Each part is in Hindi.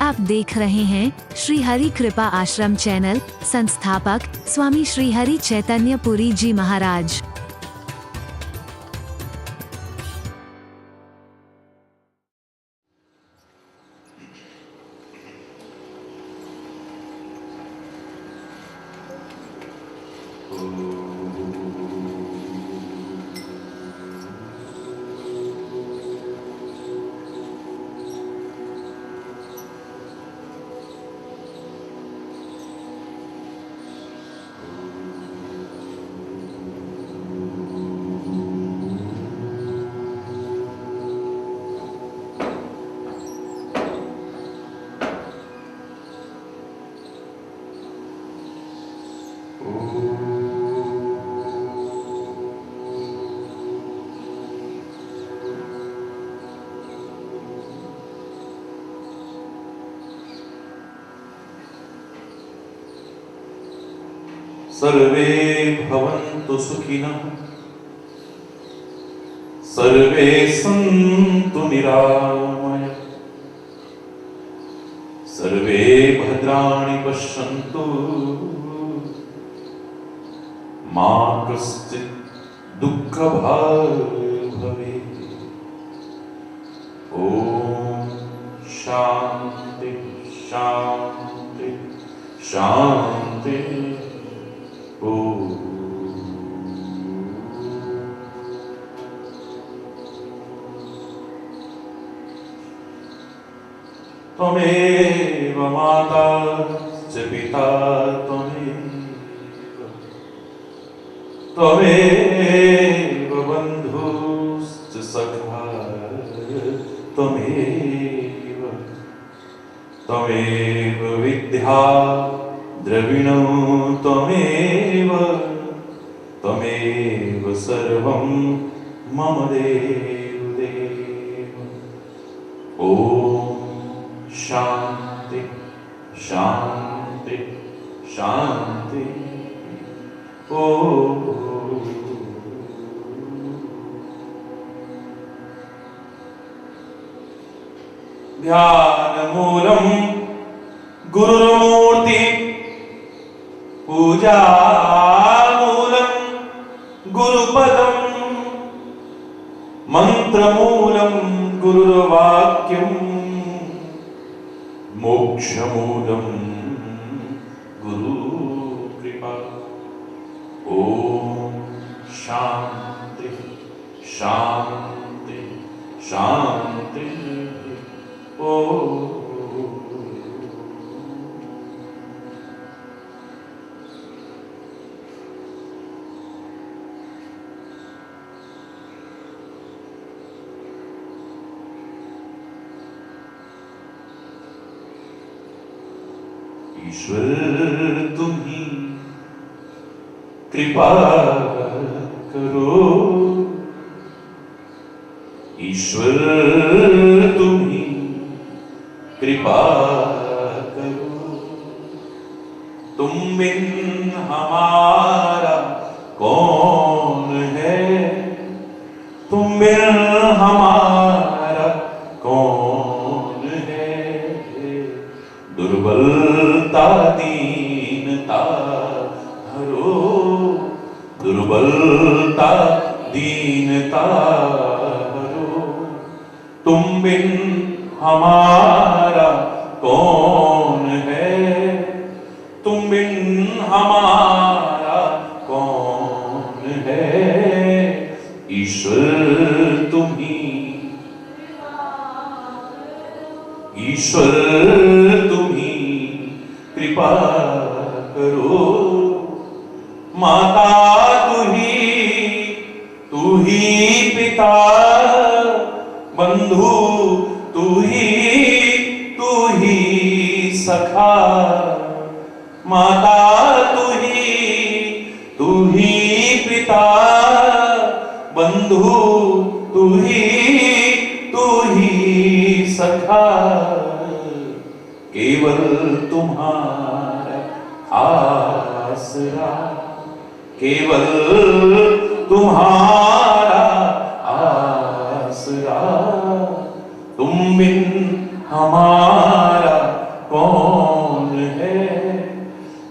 आप देख रहे हैं श्री हरि कृपा आश्रम चैनल। संस्थापक स्वामी श्री हरि चैतन्य पुरी जी महाराज। सर्वे भवन्तु सुखिनः, सर्वे सन्तु निरामयाः, सर्वे भद्राणि पश्यन्तु, मा कश्चित् दुःखभाग् भवेत्। ॐ शान्ति शान्ति शान्ति। त्वमेव माता च पिता त्वमेव, त्वमेव बन्धुश्च सखा त्वमेव, त्वमेव विद्या द्रविणो त्वमेव, त्वमेव सर्वं मम देव देव। ॐ शान्ति शान्ति शान्ति। ॐ ध्यानमूलं गुरुर्मूर्ति, पूजामूलं गुरुपदं, मन्त्रमूलं गुरुर्वाक्यं, मोक्षमूलं गुरुकृपा। ॐ शान्ति शान्ति शान्ति। ॐ ईश्वर तुम्ही कृपा करो, ईश्वर तुम्ही कृपा करो, तुम बिन हमारा कौन है, तुम बिन हमारा कौन है। दुर्बलता दीनता हरो, दुर्बलता दीनता हरो, तुम बिन हमारा कौन है, तुम बिन हमारा कौन है। ईश्वर तुम्ही, ईश्वर तुम्ही कृपा करो, माता तू ही पिता, बंधु तू ही सखा, माता तू ही पिता, बंधु तू ही सखा। केवल तुम्हारा आसरा, केवल तुम्हारा आसरा, तुम बिन हमारा कौन है,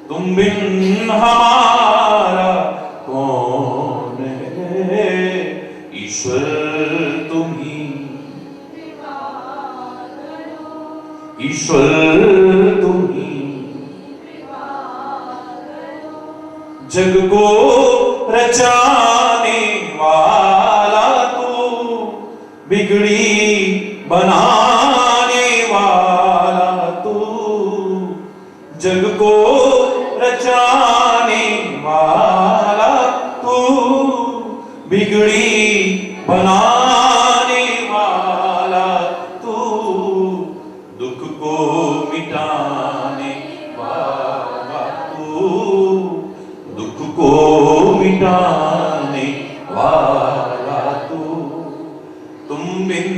तुम बिन हमारा कौन है, ईश्वर तुम ही, ईश्वर तुम ही, जग को रचाने वाला तू, बिगड़ी बनाने वाला तू, जग को रचाने वाला तू, बिगड़ी बनाने वाला तू, दुख को मिटाने वाला तू, दुख को मिटाने वाला तू, तुम बिन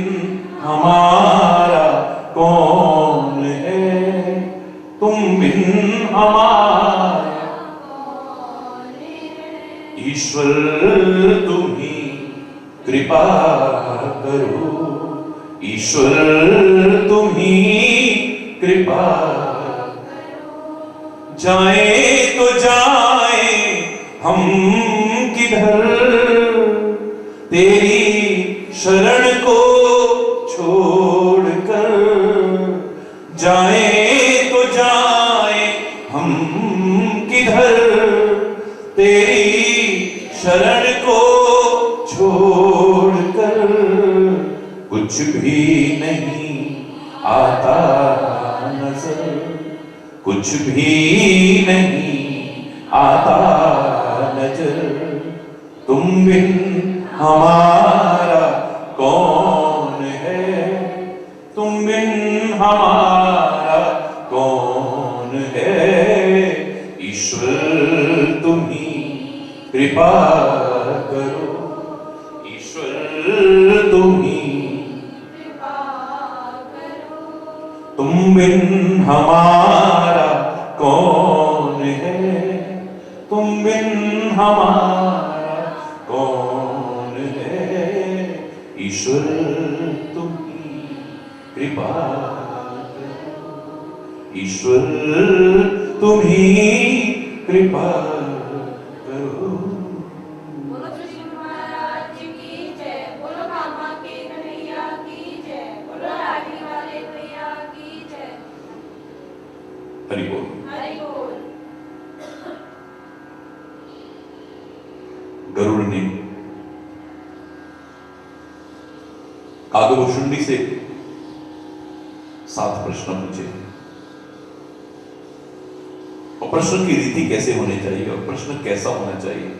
हमारा कौन है, तुम बिन हमारा, ईश्वर तुम ही कृपा करो, ईश्वर तुम ही कृपा, जाए तो जाए हम किधर, तेरी शरण को छोड़कर, जाए तो जाए हम किधर, तेरी शरण को छोड़कर, कुछ भी नहीं आता नजर, कुछ भी नहीं आता नजर, तुम बिन हमारा कौन है, तुम बिन हमारा कौन है, ईश्वर तुम ही कृपा करो, ईश्वर तुम ही, तुम बिन हमारा कौन है, तुम बिन हमारा कौन है, ईश्वर तुम ही कृपा करो, ईश्वर तुम ही कृपा करो। बोलो कृष्ण महाराज की जय, बोलो कामाख्या कन्हैया की जय, बोलो रानी वाले भैया की जय। हरि बोल। हरि बोल। गरुड़ ने कागभूषुंडी से 7 प्रश्न पूछे, और प्रश्न की रीति कैसे होनी चाहिए और प्रश्न कैसा होना चाहिए,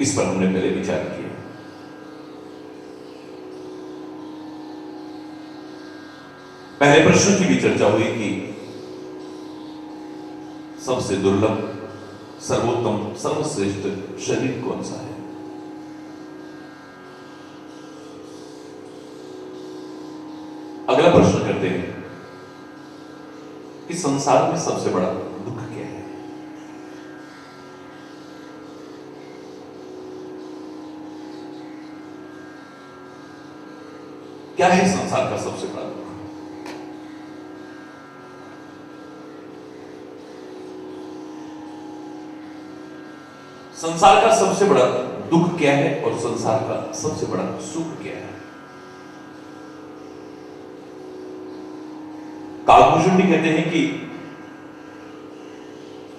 इस पर हमने पहले विचार किया। पहले प्रश्न की भी चर्चा हुई कि सबसे दुर्लभ, सर्वोत्तम, सर्वश्रेष्ठ शरीर कौन सा है। अगला प्रश्न करते हैं कि संसार में सबसे बड़ा दुख क्या है। क्या है संसार का सबसे बड़ा दुख? संसार का सबसे बड़ा दुख क्या है और संसार का सबसे बड़ा सुख क्या है? कागभूषुंडी कहते हैं कि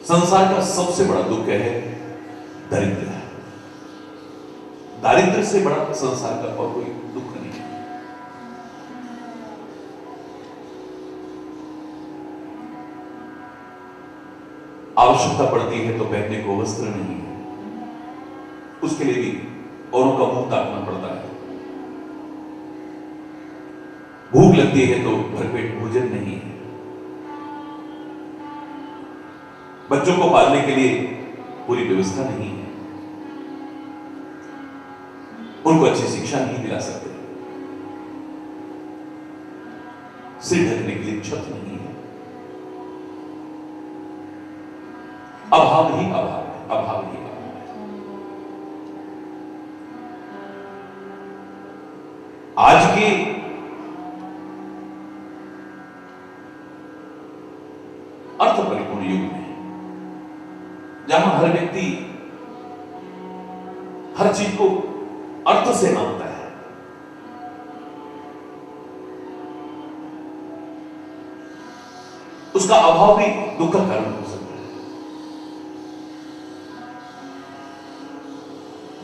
संसार का सबसे बड़ा दुख है दरिद्र। दारिद्र्य से बड़ा संसार का और कोई दुख नहीं है। आवश्यकता पड़ती है तो पहनने को वस्त्र नहीं है, उसके लिए भी औरों का मुंह ताकना पड़ता है। भूख लगती है तो भरपेट भोजन नहीं है। बच्चों को पालने के लिए पूरी व्यवस्था नहीं है। उनको अच्छी शिक्षा नहीं दिला सकते। सिर ढकने के लिए छत नहीं है। अभाव ही अभाव है, अभाव ही अभाव है। आज के जहां हर व्यक्ति हर चीज को अर्थ से मानता है, उसका अभाव भी दुख का कारण हो सकता है।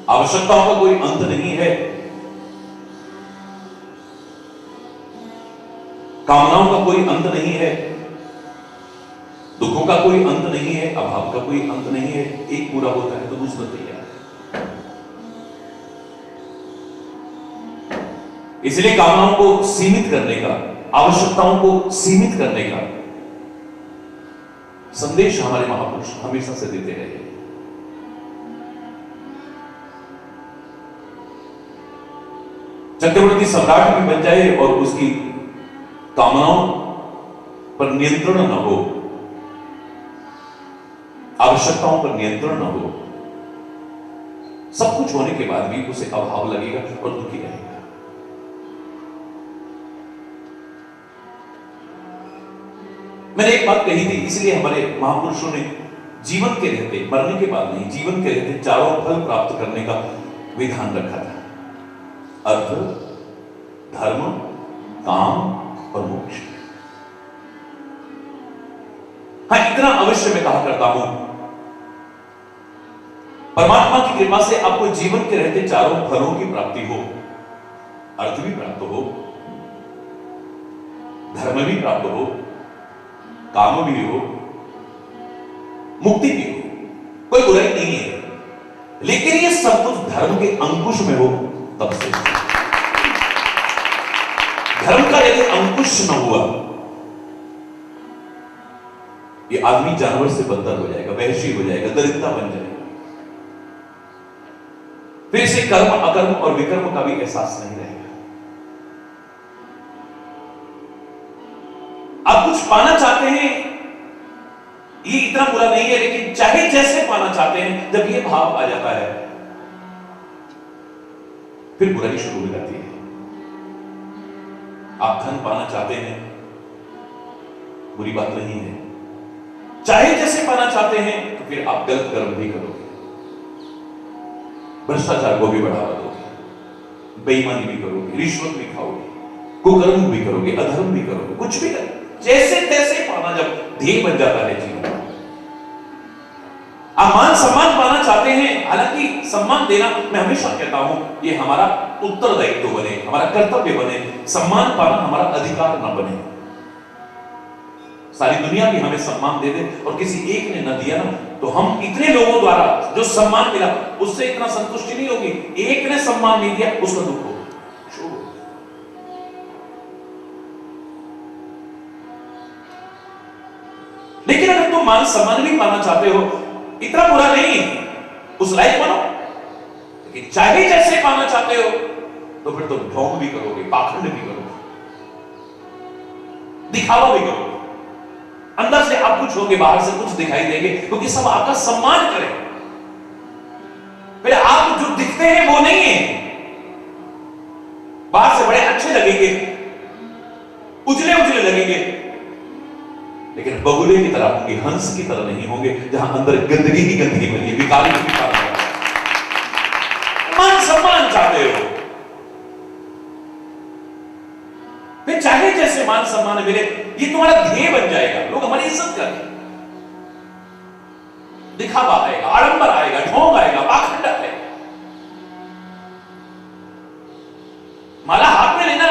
आवश्यकताओं का कोई अंत नहीं है, कामनाओं का कोई अंत नहीं है, दुखों का कोई अंत नहीं है, अभाव का कोई अंत नहीं है। एक पूरा होता है तो दूसरा तैयार है। इसलिए कामनाओं को सीमित करने का, आवश्यकताओं को सीमित करने का संदेश हमारे महापुरुष हमेशा से देते रहे। चक्रवर्ती सम्राट भी बन जाए और उसकी कामनाओं पर नियंत्रण न हो, आवश्यकताओं पर नियंत्रण न हो, सब कुछ होने के बाद भी उसे अभाव लगेगा और दुखी रहेगा। मैंने एक बात कही थी, इसलिए हमारे महापुरुषों ने जीवन के रहते, मरने के बाद नहीं, जीवन के रहते चारों फल प्राप्त करने का विधान रखा था। अर्थ, धर्म, काम और मोक्ष। हाँ, इतना अवश्य मैं कहा करता हूं, परमात्मा की कृपा से आपको जीवन के रहते चारों फलों की प्राप्ति हो। अर्थ भी प्राप्त हो, धर्म भी प्राप्त हो, काम भी हो, मुक्ति भी हो, कोई बुराई नहीं है। लेकिन ये सब कुछ धर्म के अंकुश में हो तब से। धर्म का यदि अंकुश न हुआ, ये आदमी जानवर से बदतर हो जाएगा, वहशी हो जाएगा, दरिद्रता बन जाएगा। फिर इसे कर्म, अकर्म और विकर्म का भी एहसास नहीं रहेगा। आप कुछ पाना चाहते हैं, ये इतना बुरा नहीं है, लेकिन चाहे जैसे पाना चाहते हैं, जब ये भाव आ जाता है फिर बुराई शुरू हो जाती है। आप धन पाना चाहते हैं, बुरी बात नहीं है। चाहे जैसे पाना चाहते हैं तो फिर आप गलत कर्म भी करोगे, भ्रष्टाचार को भी बढ़ावा दोगे, बेईमानी भी करोगे, रिश्वत भी खाओगे, कुकर्म भी करोगे, अधर्म भी करोगे, कुछ भी करोगे। जैसे तैसे पाना जब ध्येय बन जाता है जीवन, आप मान सम्मान पाना चाहते हैं, हालांकि सम्मान देना, मैं हमेशा कहता हूं, ये हमारा उत्तरदायित्व बने, हमारा कर्तव्य बने। सम्मान पाना हमारा अधिकार ना बने। सारी दुनिया भी हमें सम्मान दे दे और किसी एक ने न दिया ना, तो हम इतने लोगों द्वारा जो सम्मान मिला उससे इतना संतुष्टि नहीं होगी। एक ने सम्मान नहीं दिया, उसका दुख होगा। लेकिन अगर तुम मान सम्मान भी पाना चाहते हो, इतना बुरा नहीं है, उस लायक बनो। लेकिन चाहे जैसे पाना चाहते हो तो फिर तुम ढोंग भी करोगे, पाखंड भी करोगे, दिखावा भी करोगे। अंदर से आप कुछ होगे, बाहर से कुछ दिखाई देंगे, क्योंकि सब आपका सम्मान करें। फिर आप जो दिखते हैं वो नहीं है। बाहर से बड़े अच्छे लगेंगे, उजले उजले लगेंगे, लेकिन बगुले की तरह होंगे, हंस की तरह नहीं होंगे, जहां अंदर गंदगी ही गंदगी मिली, विकारी ही विकार। मान सम्मान चाहते हो, फिर चाहे जैसे मान सम्मान मिले, ये तुम्हारा ध्येय बन जाएगा। लोग हमारी इज्जत करेंगे, दिखावा आएगा, आडंबर आएगा, ढोंग आएगा, पाखंड आएगा। माला हाथ में लेना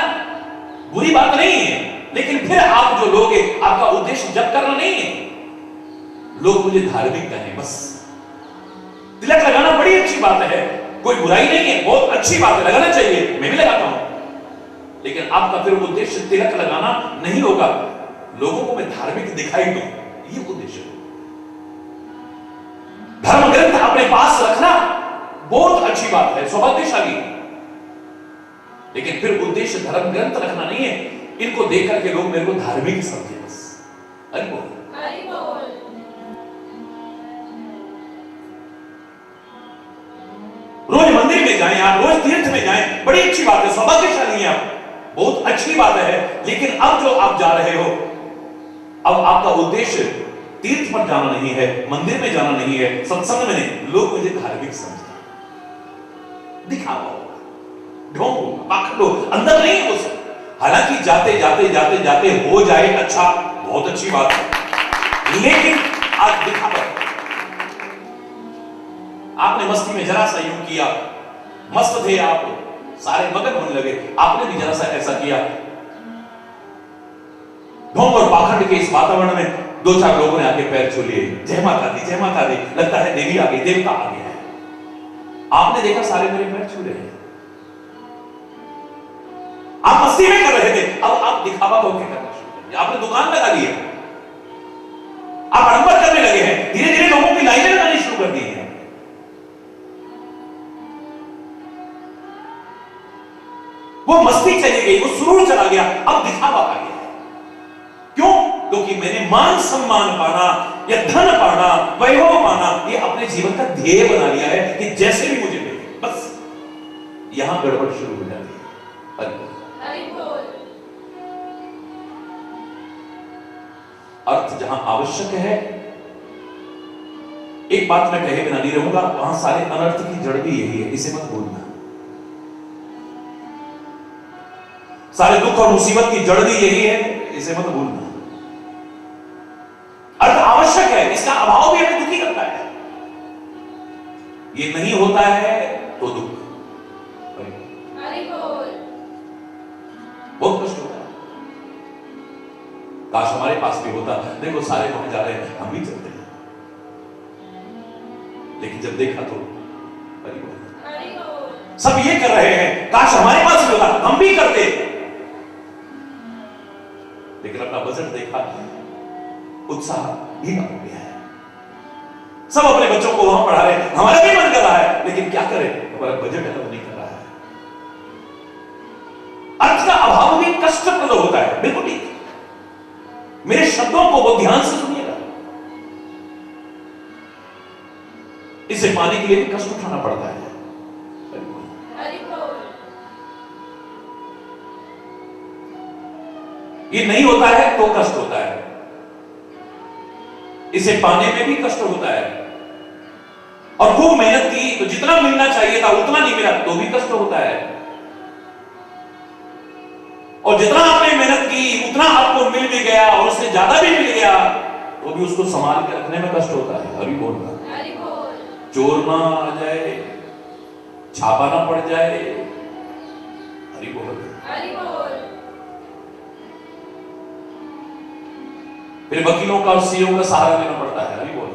बुरी बात नहीं है, लेकिन फिर आप जो लोगे, आपका उद्देश्य जप करना नहीं है। लोग मुझे धार्मिक कहें, बस। तिलक लगाना बड़ी अच्छी बात है, कोई बुराई नहीं है, बहुत अच्छी बात है, लगाना चाहिए, मैं भी लगाता हूं। लेकिन आपका फिर उद्देश्य तिलक लगाना नहीं होगा, लोगों को मैं धार्मिक दिखाई दूं, ये उद्देश्य है। धर्म ग्रंथ अपने पास रखना बहुत अच्छी बात है, सौभाग्यशाली। लेकिन फिर उद्देश्य धर्म ग्रंथ रखना नहीं है, इनको देख करके लोग मेरे को धार्मिक समझे, बस। हरि बोल। रोज मंदिर में जाएं, आप रोज तीर्थ में जाएं, बड़ी अच्छी बात है, सौभाग्यशाली हैं आप, बहुत अच्छी बात है। लेकिन अब जो आप जा रहे हो, अब आपका उद्देश्य तीर्थ पर जाना नहीं है, मंदिर में जाना नहीं है, सत्संग में नहीं, लोग मुझे धार्मिक समझते, दिखावा होगा, ढोंग होगा, पाखंड होगा, अंदर नहीं है वो सब। हालांकि जाते जाते जाते जाते हो जाए अच्छा, बहुत अच्छी बात है, लेकिन आज दिखावा। आपने मस्ती में जरा सा यूं किया, मस्त थे आप, सारे मगन होने लगे, आपने भी जरा सा ऐसा किया। ढोंग और पाखंड के इस वातावरण में दो चार लोगों ने आके पैर छू लिए, जय माता दी, जय माता दी, लगता है देवी आ गई, देवता आ गया है। आपने देखा सारे मेरे पैर छू रहे हैं, आप मस्ती में कर रहे थे, अब आप दिखावा करके करना शुरू कर दिया, आपने दुकान लगा ली है, आप आडंबर करने लगे हैं, धीरे धीरे लोगों की लाइनें लगानी शुरू कर दी है। वो मस्ती चली गई, वो सुरूर चला गया, अब दिखावा आ गया। क्यों? क्योंकि मैंने मान सम्मान पाना या धन पाना, वैभव पाना, ये अपने जीवन का ध्येय बना लिया है कि जैसे भी मुझे मिले, बस यहां गड़बड़ शुरू हो जाती है। अर्थ जहां आवश्यक है, एक बात मैं कहे बिना नहीं रहूंगा, वहां सारे अनर्थ की जड़ भी यही है, इसे मत भूलना। सारे दुख और मुसीबत की जड़ भी यही है, इसे मत भूलना। अर्थ आवश्यक है, इसका अभाव भी हमें दुखी करता है। ये नहीं होता है तो दुख, बहुत कष्ट होता है। काश हमारे पास भी होता, देखो सारे वहां जा रहे हैं, हम भी चलते हैं, लेकिन जब देखा तो सब ये कर रहे हैं, काश हमारे पास भी होता, हम भी करते, लेकिन अपना बजट देखा, उत्साह ढीला हो गया है। सब अपने बच्चों को वहां पढ़ा रहे हैं, हमारा भी मन कर रहा है, लेकिन क्या करें, हमारा बजट अलग नहीं कर रहा है। अर्थ का अभाव भी कष्टप्रद होता है, बिल्कुल ठीक। मेरे शब्दों को वो ध्यान से सुनिएगा, इसे पाने के लिए भी कष्ट उठाना पड़ता है। ये नहीं होता है तो कष्ट होता है, इसे पाने में भी कष्ट होता है, और खूब मेहनत की तो जितना मिलना चाहिए था उतना नहीं मिला तो भी कष्ट होता है, और जितना आपने मेहनत की उतना आपको मिल भी गया और उससे ज्यादा भी मिल गया तो भी उसको संभाल के रखने में कष्ट होता है। हरि बोल रहा, चोर ना आ जाए, छापा ना पड़ जाए, हरि बोल, फिर वकीलों का और सीओ का सहारा लेना पड़ता है। हरि बोल,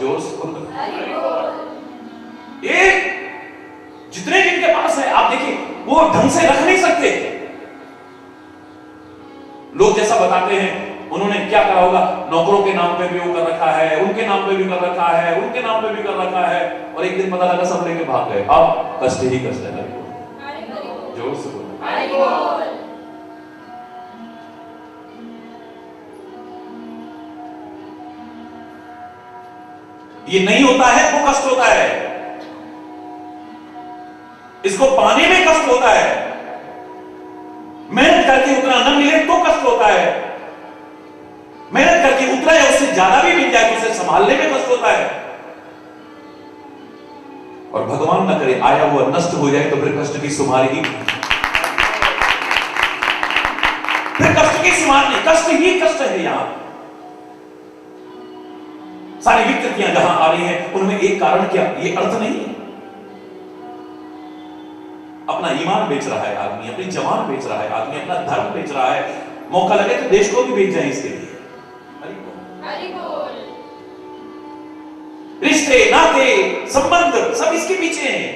जोर से बोल। ये जितने जिनके पास है, आप देखिए वो ढंग से रख नहीं सकते। लोग जैसा बताते हैं, उन्होंने क्या करा होगा, नौकरों के नाम पे भी वो कर रखा है, उनके नाम पे भी कर रखा है, उनके नाम पे भी कर रखा है, और एक दिन पता लगा सब लेके भाग गए। अब कष्ट ही कष्ट है। जोर से बोल। ये नहीं होता है वो कष्ट होता है, इसको पाने में कष्ट होता है, मेहनत करके उतना न मिले तो कष्ट होता है, मेहनत करके उतना या उससे ज्यादा भी मिल जाए तो उसे संभालने में कष्ट होता है, और भगवान न करे आया हुआ नष्ट हो जाए तो फिर कष्ट की सुमार ही, फिर कष्ट की सुमार नहीं, कष्ट ही कष्ट है। यहां सारी विकृतियां जहां आ रही हैं उनमें एक कारण क्या, ये अर्थ नहीं है। अपना ईमान बेच रहा है आदमी, अपनी जवान बेच रहा है आदमी, अपना धर्म बेच रहा है, मौका लगे तो देश को भी बेच जाए इसके लिए। हरि बोल। रिश्ते नाते संबंध सब इसके पीछे हैं।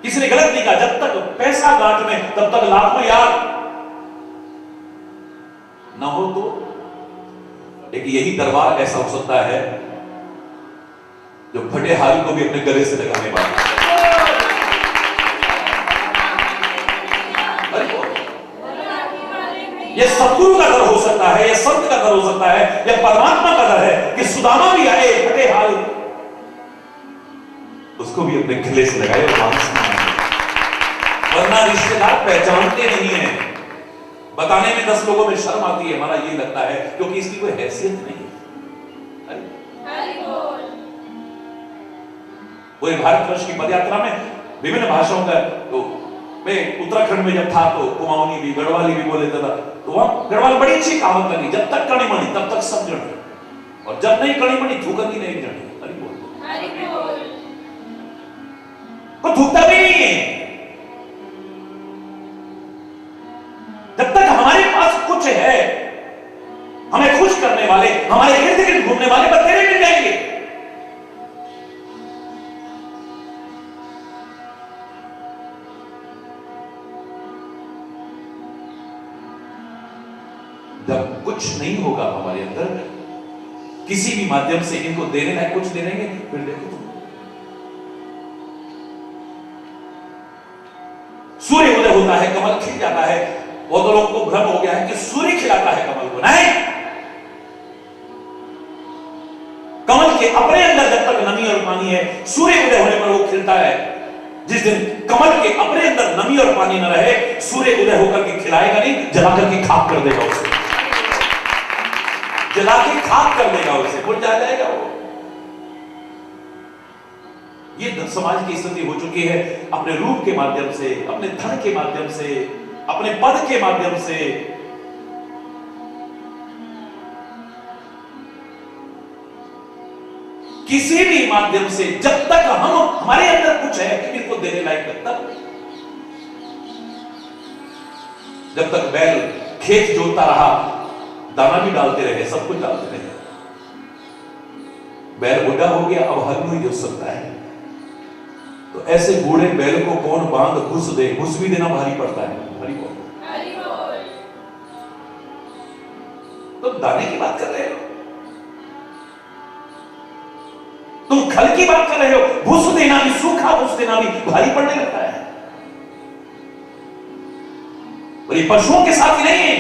किसी ने गलत नहीं कहा, जब तक पैसा गांठ में तब तक लाखों यार ना हो तो, लेकिन यही दरबार ऐसा हो सकता है जो फटे हाल को भी अपने गले से लगाने वाला। यह सतगुरु का दर हो सकता है, यह संत का दर हो सकता है, यह परमात्मा का दर है कि सुदामा भी आए फटे हाल, उसको भी अपने गले से लगाए और वरना रिश्तेदार पहचानते नहीं है, बताने में 10 लोगों में शर्म आती है, हमारा ये लगता है क्योंकि इसकी कोई हैसियत नहीं है। हरि बोल। पूरे भारतवर्ष की पदयात्रा में विभिन्न भाषाओं का, तो मैं उत्तराखंड में जब था तो कुमाऊनी भी, गढ़वाली भी बोल लेता था, तो वहां गढ़वाल बड़ी अच्छी कहावत लगी, जब तक कड़ी मणी तब तक सब जन, और जब नहीं कड़ी मणी थूकती नहीं जन। हरि बोल। हरि बोल। को थूकता भी नहीं है। जब तक हमारे पास कुछ है, हमें खुश करने वाले, हमारे इर्द गिर्द घूमने वाले बतेरे मिल जाएंगे। जब कुछ नहीं होगा हमारे अंदर, किसी भी माध्यम से इनको देने लायक कुछ दे देंगे, फिर देखो तुम सूर्य उदय होता है, कमल खिल जाता है। बहुत लोगों को भ्रम हो गया है कि सूर्य खिलाता है कमल को, नहीं। कमल के अपने अंदर जब तक नमी और पानी है, सूर्य उदय होने पर वो खिलता है। जिस दिन कमल के अपने अंदर नमी और पानी न रहे, सूर्य उदय होकर के खिलाएगा नहीं, जलाकर के खाक कर देगा उसे, जला के खाक कर देगा उसे, बुझ जाएगा वो। ये समाज की स्थिति हो चुकी है, अपने रूप के माध्यम से, अपने धन के माध्यम से, अपने पद के माध्यम से। किसी भी माध्यम से जब तक हमारे अंदर कुछ है इनको देने लायक, तब जब तक बैल खेत जोतता रहा, दाना भी डालते रहे, सब कुछ डालते रहे, बैल बूढ़ा हो गया, अब हल नहीं जोत सकता है, तो ऐसे बूढ़े बैल को कौन बांध घुस दे, घुस भी देना भारी पड़ता है। हरि बोल। हरि बोल। तुम दाने की बात कर रहे हो, तुम खल की बात कर रहे हो, घुस देना भी, सूखा घुस देना भी भारी पड़ने लगता है। और ये पशुओं के साथ ही नहीं है,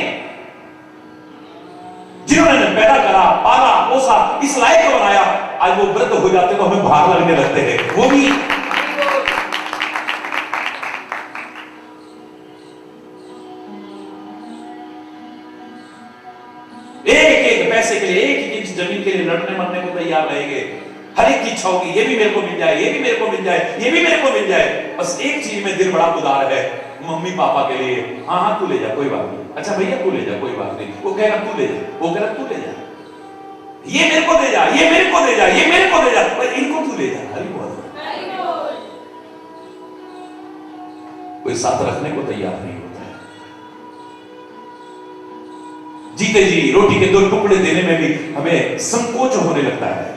जिन्होंने पैदा करा, पाला, पोसा, इस लायक बनाया, आज वो वृद्ध हो जाते तो हमें भाग लगने लगते हैं। वो भी एक एक पैसे के लिए, एक एक इंच जमीन के लिए लड़ने मरने को तैयार रहेंगे। हर एक की इच्छा होगी, ये भी मेरे को मिल जाए, ये भी मेरे को मिल जाए, ये भी मेरे को मिल जाए। बस एक चीज में दिल बड़ा उदार है, मम्मी पापा के लिए। हाँ हाँ तू ले जा, कोई बात नहीं, अच्छा भैया तू ले जा, कोई बात नहीं, वो कह रहा तू ले जा, वो कह रहा तू ले जा, ये मेरे को दे जा, ये मेरे को दे जा, ये मेरे को दे जा, पर इनको तू ले जा। हरि बोल। कोई साथ रखने को तैयार नहीं होता है। जीते जी रोटी के 2 टुकड़े देने में भी हमें संकोच होने लगता है।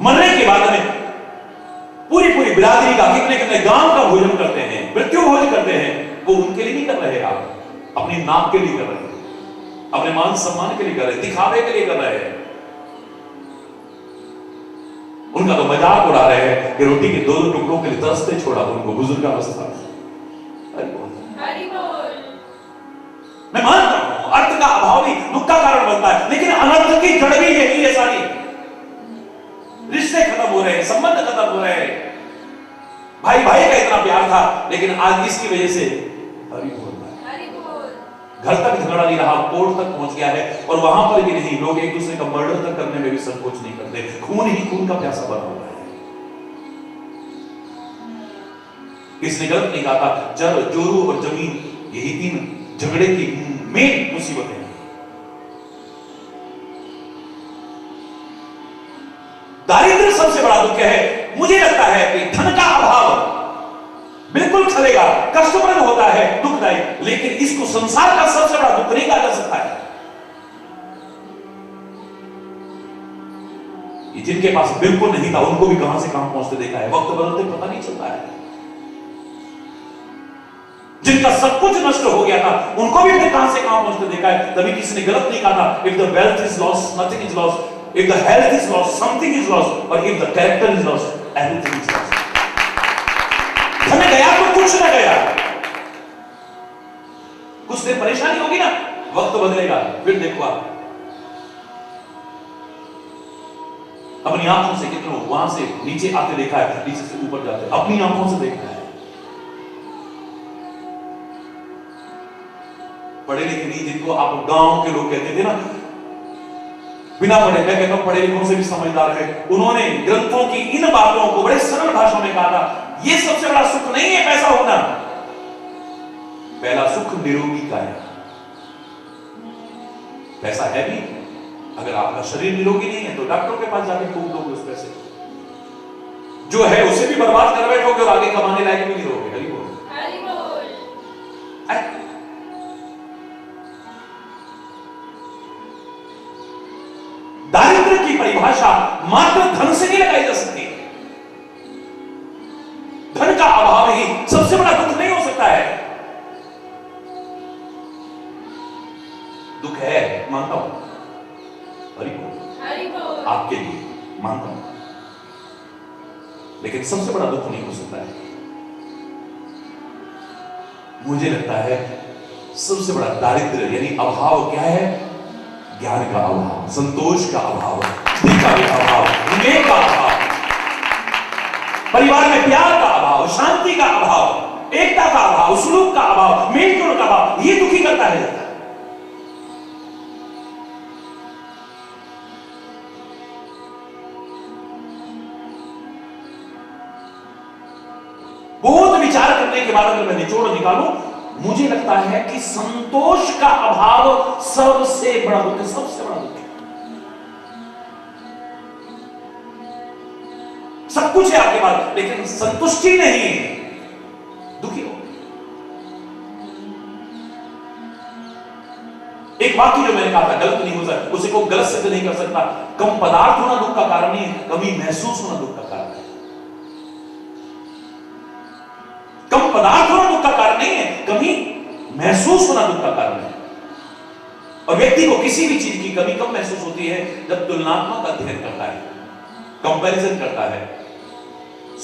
मरने के बाद में पूरी पूरी बिरादरी का, कितने कितने गांव का भोजन करते हैं, मृत्यु भोज करते हैं। वो उनके लिए नहीं कर रहे, आप अपनी नाक के लिए कर रहे हैं, अपने मान सम्मान के लिए कर रहे हैं, दिखावे के लिए कर रहे हैं। उनका तो मजाक उड़ा रहे हैं कि रोटी के 2 टुकड़ों के लिए तरसते छोड़ा उनको बुजुर्ग अवस्था में। मैं मानता हूं अर्थ का अभाव भी दुख का कारण बनता है, लेकिन अनर्थ की जड़ भी यही है सारी। रिश्ते खत्म हो रहे हैं, संबंध खत्म हो रहे हैं। भाई भाई का इतना प्यार था, लेकिन आज इसकी वजह से घर तक झगड़ा नहीं रहा, कोर्ट तक पहुंच गया है। और वहां पर भी नहीं, लोग एक दूसरे का मर्डर तक करने में भी संकोच नहीं करते। खून ही खून का प्यासा बना हुआ है। किसने गलत नहीं कहा था, जड़, जोरू और जमीन, यही 3 झगड़े की मेन मुसीबतें हैं। दारिद्र्य सबसे बड़ा दुख है। मुझे लगता है कि धन का अभाव बिल्कुल खलेगा, कष्टप्रद होता है, दुखदायी, लेकिन इसको संसार का सबसे बड़ा दुख नहीं कहा जा सकता है। ये जिनके पास बिल्कुल नहीं था, उनको भी कहां से कहां पहुंचते देखा है। वक्त बदलते पता नहीं चलता है। जिनका सब कुछ नष्ट हो गया था, उनको भी हमने कहां से कहां पहुंचते देखा है। तभी किसी ने गलत नहीं कहा था, if the wealth is lost nothing is lost, if the health is lost something is lost, or if the character is lost everything is lost. धन गया तो कुछ न गया। कुछ देर परेशानी होगी ना, वक्त बदलेगा, फिर देखो आप अपनी आंखों से कितनों वहां से नीचे आते देखा है, नीचे से ऊपर जाते, अपनी आंखों से देखा है। पढ़े लिखे नहीं, जिनको आप गांव के लोग कहते थे ना, बिना पढ़े, मैं कहता हूं पढ़े लिखों से भी समझदार है, उन्होंने ग्रंथों की इन बातों को बड़े सरल भाषा में कहा था, ये सबसे बड़ा सुख नहीं है पैसा होना, पहला सुख निरोगी काया। पैसा है भी, अगर आपका शरीर निरोगी नहीं है तो डॉक्टर के पास जाके फूक दोगे उस पैसे, जो है उसे भी बर्बाद कर बैठोगे और आगे कमाने लायक भी नहीं रहोगे। हरि बोल। दारिद्र्य की परिभाषा मात्र धन से नहीं लगाई जा सकती। धन का अभाव ही सबसे बड़ा दुख नहीं हो सकता है। दुख है, मानता हूं, हरि बोल, आपके लिए मानता हूं, लेकिन सबसे बड़ा दुख नहीं हो सकता है। मुझे लगता है सबसे बड़ा दारिद्र्य यानी अभाव क्या है? ज्ञान का अभाव, संतोष का अभाव, का अभाव, विवेक का अभाव, परिवार में प्यार का अभाव, शांति का अभाव, एकता का अभाव, सुलूक का अभाव, मेलजोल का अभाव, ये दुखी करता है। बहुत विचार करने के बाद अगर मैं निचोड़ निकालूं, मुझे लगता है कि संतोष का अभाव सबसे बड़ा दुख है, सबसे बड़ा दुख है। सब कुछ है आपके पास, लेकिन संतुष्टि नहीं है, दुखी हो। एक वाक्य जो मैंने कहा था, गलत नहीं हो सकता, उसे कोई गलत सिद्ध नहीं कर सकता। कम पदार्थ होना दुख का कारण नहीं है, कमी महसूस होना दुख का कारण है। कम पदार्थ होना दुख का कारण नहीं है, कमी महसूस होना दुख का कारण है। और व्यक्ति को किसी भी चीज की कमी कब महसूस होती है? जब तुलनात्मक अध्ययन करता है, कंपैरिजन करता है।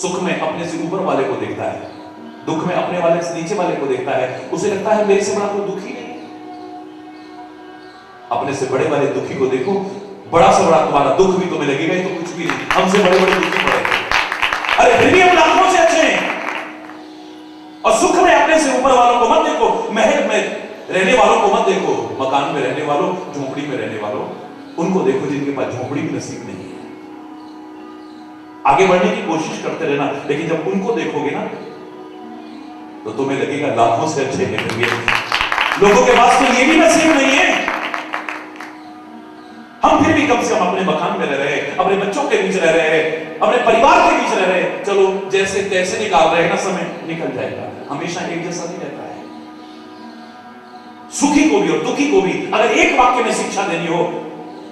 सुख में अपने से ऊपर वाले को देखता है, दुख में अपने वाले से नीचे वाले को देखता है, उसे लगता है मेरे से बड़ा कोई दुखी नहीं। अपने से बड़े वाले दुखी को देखो, बड़ा से बड़ा तुम्हारा दुख भी तुम्हें लगेगा ही तो कुछ भी नहीं, हमसे बड़े बड़े दुखी पड़े, अरे फिर भी हम लाखों से अच्छे हैं। और सुख में अपने से ऊपर वालों को मत देखो, महल में रहने वालों को मत देखो, मकान में रहने वालों, झोपड़ी में रहने वालों, उनको देखो जिनके पास झोपड़ी भी नसीब नहीं है। आगे बढ़ने की कोशिश करते रहना, लेकिन जब उनको देखोगे ना तो तुम्हें लगेगा लाखों से अच्छे हैं। लोगों के पास तो ये भी नसीब नहीं है, हम फिर भी कम से कम अपने मकान में रह रहे हैं, अपने बच्चों के बीच रह रहे हैं, अपने परिवार के बीच रह रहे हैं। चलो जैसे तैसे निकाल रहे हैं ना, समय निकल जाएगा, हमेशा एक जैसा नहीं रहता है। सुखी को भी और दुखी को भी अगर एक वाक्य में शिक्षा देनी हो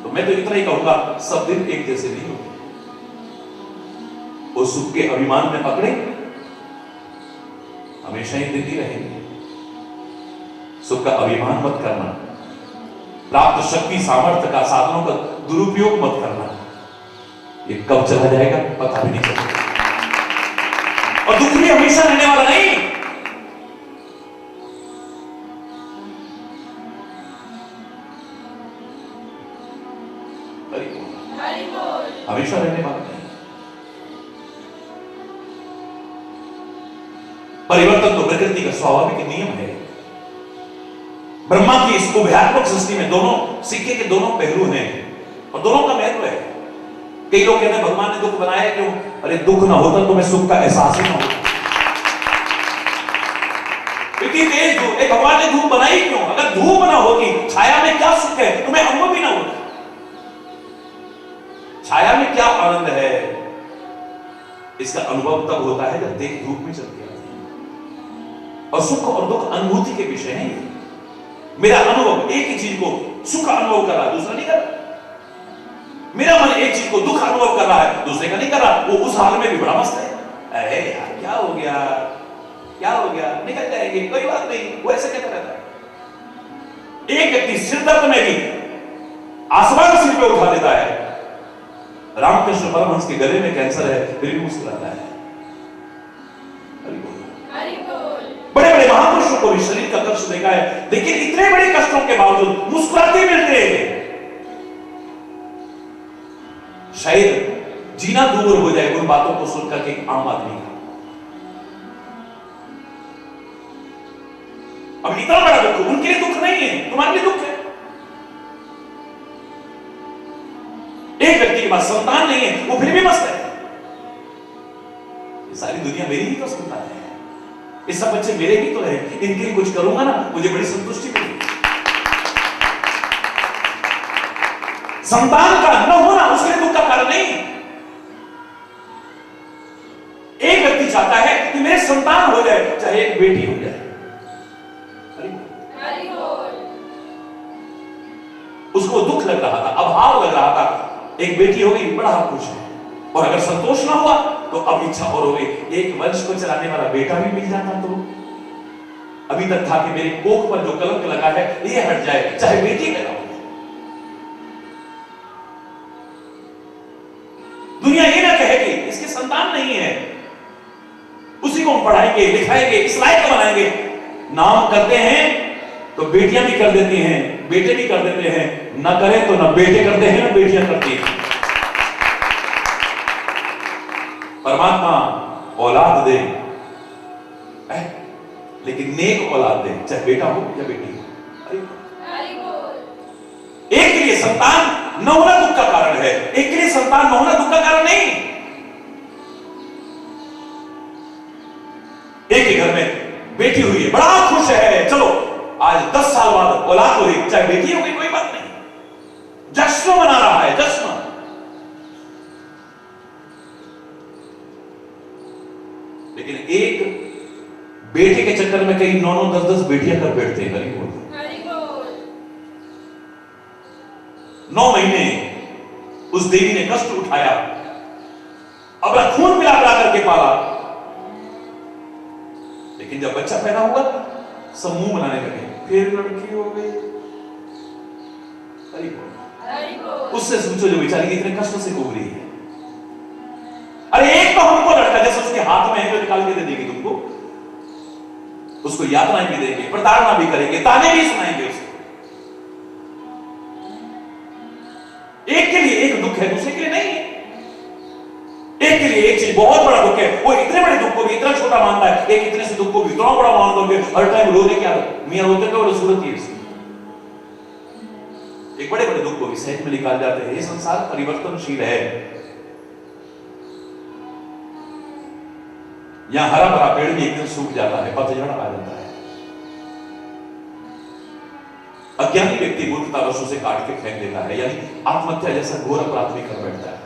तो मैं तो इतना ही कहूंगा, सब दिन एक जैसे नहीं होते। वो सुख के अभिमान में पकड़े हमेशा ही दिन ही रहेंगे। सुख का अभिमान मत करना, प्राप्त शक्ति सामर्थ्य का, साधनों का दुरुपयोग मत करना, ये कब चला जाएगा पता भी नहीं चलेगा। और दुख भी हमेशा रहने वाला नहीं। हमेशा रहने वाला नहीं। परिवर्तन तो प्रकृति का स्वाभाविक नियम है। ब्रह्मा की इस उभयात्मक सृष्टि में दोनों सिक्के के दोनों पहलू हैं और दोनों का महत्व है। कई लोग कहते हैं भगवान ने दुख बनाया क्यों? अरे दुख ना होता तो मैं सुख का एहसास ही ना होता। इतनी तेज धूप, भगवान ने धूप बनाई क्यों? अगर धूप ना होती, छाया में क्या सुख है, तुम्हें अनुभव भी ना होता। छाया में क्या आनंद है, इसका अनुभव तब होता है जब देख धूप में चलती आती है। और सुख और दुख अनुभूति के विषय हैं। मेरा अनुभव एक ही चीज को सुख अनुभव कर रहा है, दूसरा नहीं कर रहा। मेरा मन एक चीज को दुख अनुभव कर रहा है, दूसरे का नहीं कर रहा। वो उस हाल में भी बड़ा मस्त है। अरे यार क्या हो गया, क्या हो गया, निकल जाएंगे, कोई बात नहीं, वो ऐसे कहता रहता है। एक व्यक्ति सिर दर्द में भी आसमान सिर पे उठा देता है। रामकृष्ण परमहंस के गले में कैंसर है, फिर भी मुस्कुराता है। बड़े बड़े महापुरुषों को भी शरीर का कष्ट देखा है, लेकिन इतने बड़े कष्टों के बावजूद मुस्कुराते मिलते हैं। शायद जीना दूर हो जाए उन बातों को सुनकर के आम आदमी का। अब इतना बड़ा दुख, उनके लिए दुख नहीं है, तुम्हारे लिए दुख है। एक व्यक्ति के पास संतान नहीं है, वो फिर भी मस्त है। ये सारी दुनिया मेरी ही तो संतान है, ये सब बच्चे मेरे भी तो है, इनके लिए कुछ करूंगा ना, मुझे बड़ी संतुष्टि मिलेगी। संतान का न होना उसके लिए दुख का कारण नहीं। एक व्यक्ति चाहता है कि मेरे संतान हो जाए, चाहे एक बेटी हो जाए। उसको दुख लग रहा था, अभाव लग रहा था, एक बेटी हो गई, बड़ा खुश है। और अगर संतोष ना हुआ तो अब इच्छा और हो गई, एक वंश को चलाने वाला बेटा भी मिल जाता तो। अभी तक था कि मेरे कोख पर जो कलंक लगा है ये हट जाए, चाहे बेटी पैदा हो। दुनिया ये ना कहे कि इसके संतान नहीं है, उसी को हम पढ़ाएंगे, लिखाएंगे, इस लायक बनाएंगे। नाम करते हैं तो बेटियां भी कर देती हैं, बेटे भी कर देते हैं, ना करें तो ना बेटे करते हैं ना बेटियां करती हैं। परमात्मा औलाद दे, लेकिन नेक औलाद दे, चाहे बेटा हो या बेटी हो। एक के लिए संतान न होना दुख का कारण है, एक के लिए संतान न होना दुख का कारण नहीं। एक ही घर में बेटी हुई है, बड़ा खुश है, चलो आज 10 साल बाद औलाद हुई, चाहे बेटी हो गई कोई बात नहीं, जश्न मना रहा है, जश्न। लेकिन एक बेटे के चक्कर में कई 9-9, 10-10 बेटियां कर बैठते हैं। हरि बोल। 9 महीने उस देवी ने कष्ट उठाया, अपना खून मिला करके पाला, लेकिन जब बच्चा पैदा हुआ समूह बनाने लगे, फिर लड़की हो गई। उससे सोचो जो बेचारी इतने कष्टों से गुजरी है। अरे एक तो हमको लड़का जैसे उसके हाथ में है जो निकाल के दे देगी तुमको, उसको यातनाएं भी देंगे, प्रताड़ना भी करेंगे, ताने भी सुनाएंगे उसको। एक के लिए एक दुख है, दूसरे के लिए नहीं है। एक के लिए एक चीज बहुत बड़ा दुख है, वो इतने बड़े दुख को भी इतना छोटा मानता है, एक इतने से दुख को भी इतना बड़ा मान करके हर टाइम रोने की आदत। मियां रोते तो सूरत ही है, एक बड़े बड़े दुख को भी सहज में निकाल जाते हैं। ये संसार परिवर्तनशील है। यहां हरा भरा पेड़ भी एक दिन सूख जाता है, पतझड़ आ जाता है। अज्ञानी व्यक्ति मूर्खता वशों से काट के फेंक देता है, यानी आत्महत्या जैसा घोर अपराध भी कर बैठता है।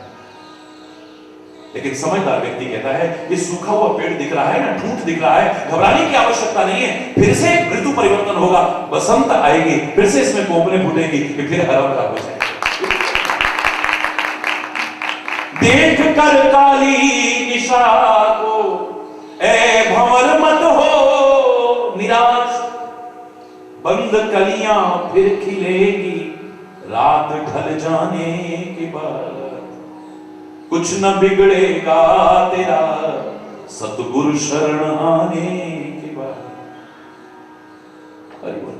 लेकिन समझदार व्यक्ति कहता है ये सूखा हुआ पेड़ दिख रहा है ना, ठूंठ दिख रहा है, घबराने की आवश्यकता नहीं है, फिर से ऋतु परिवर्तन होगा, बसंत आएगी, फिर से इसमें कोपलें फूटेंगी, कि फिर हरा भरा हो जाएगा। देख कर काली निशा को ए भंवर मत हो निराश, बंद कलियां फिर खिलेगी रात ढल जाने के बाद, कुछ न बिगड़ेगा तेरा सतगुरु शरण आने के बाद। हरि बोल।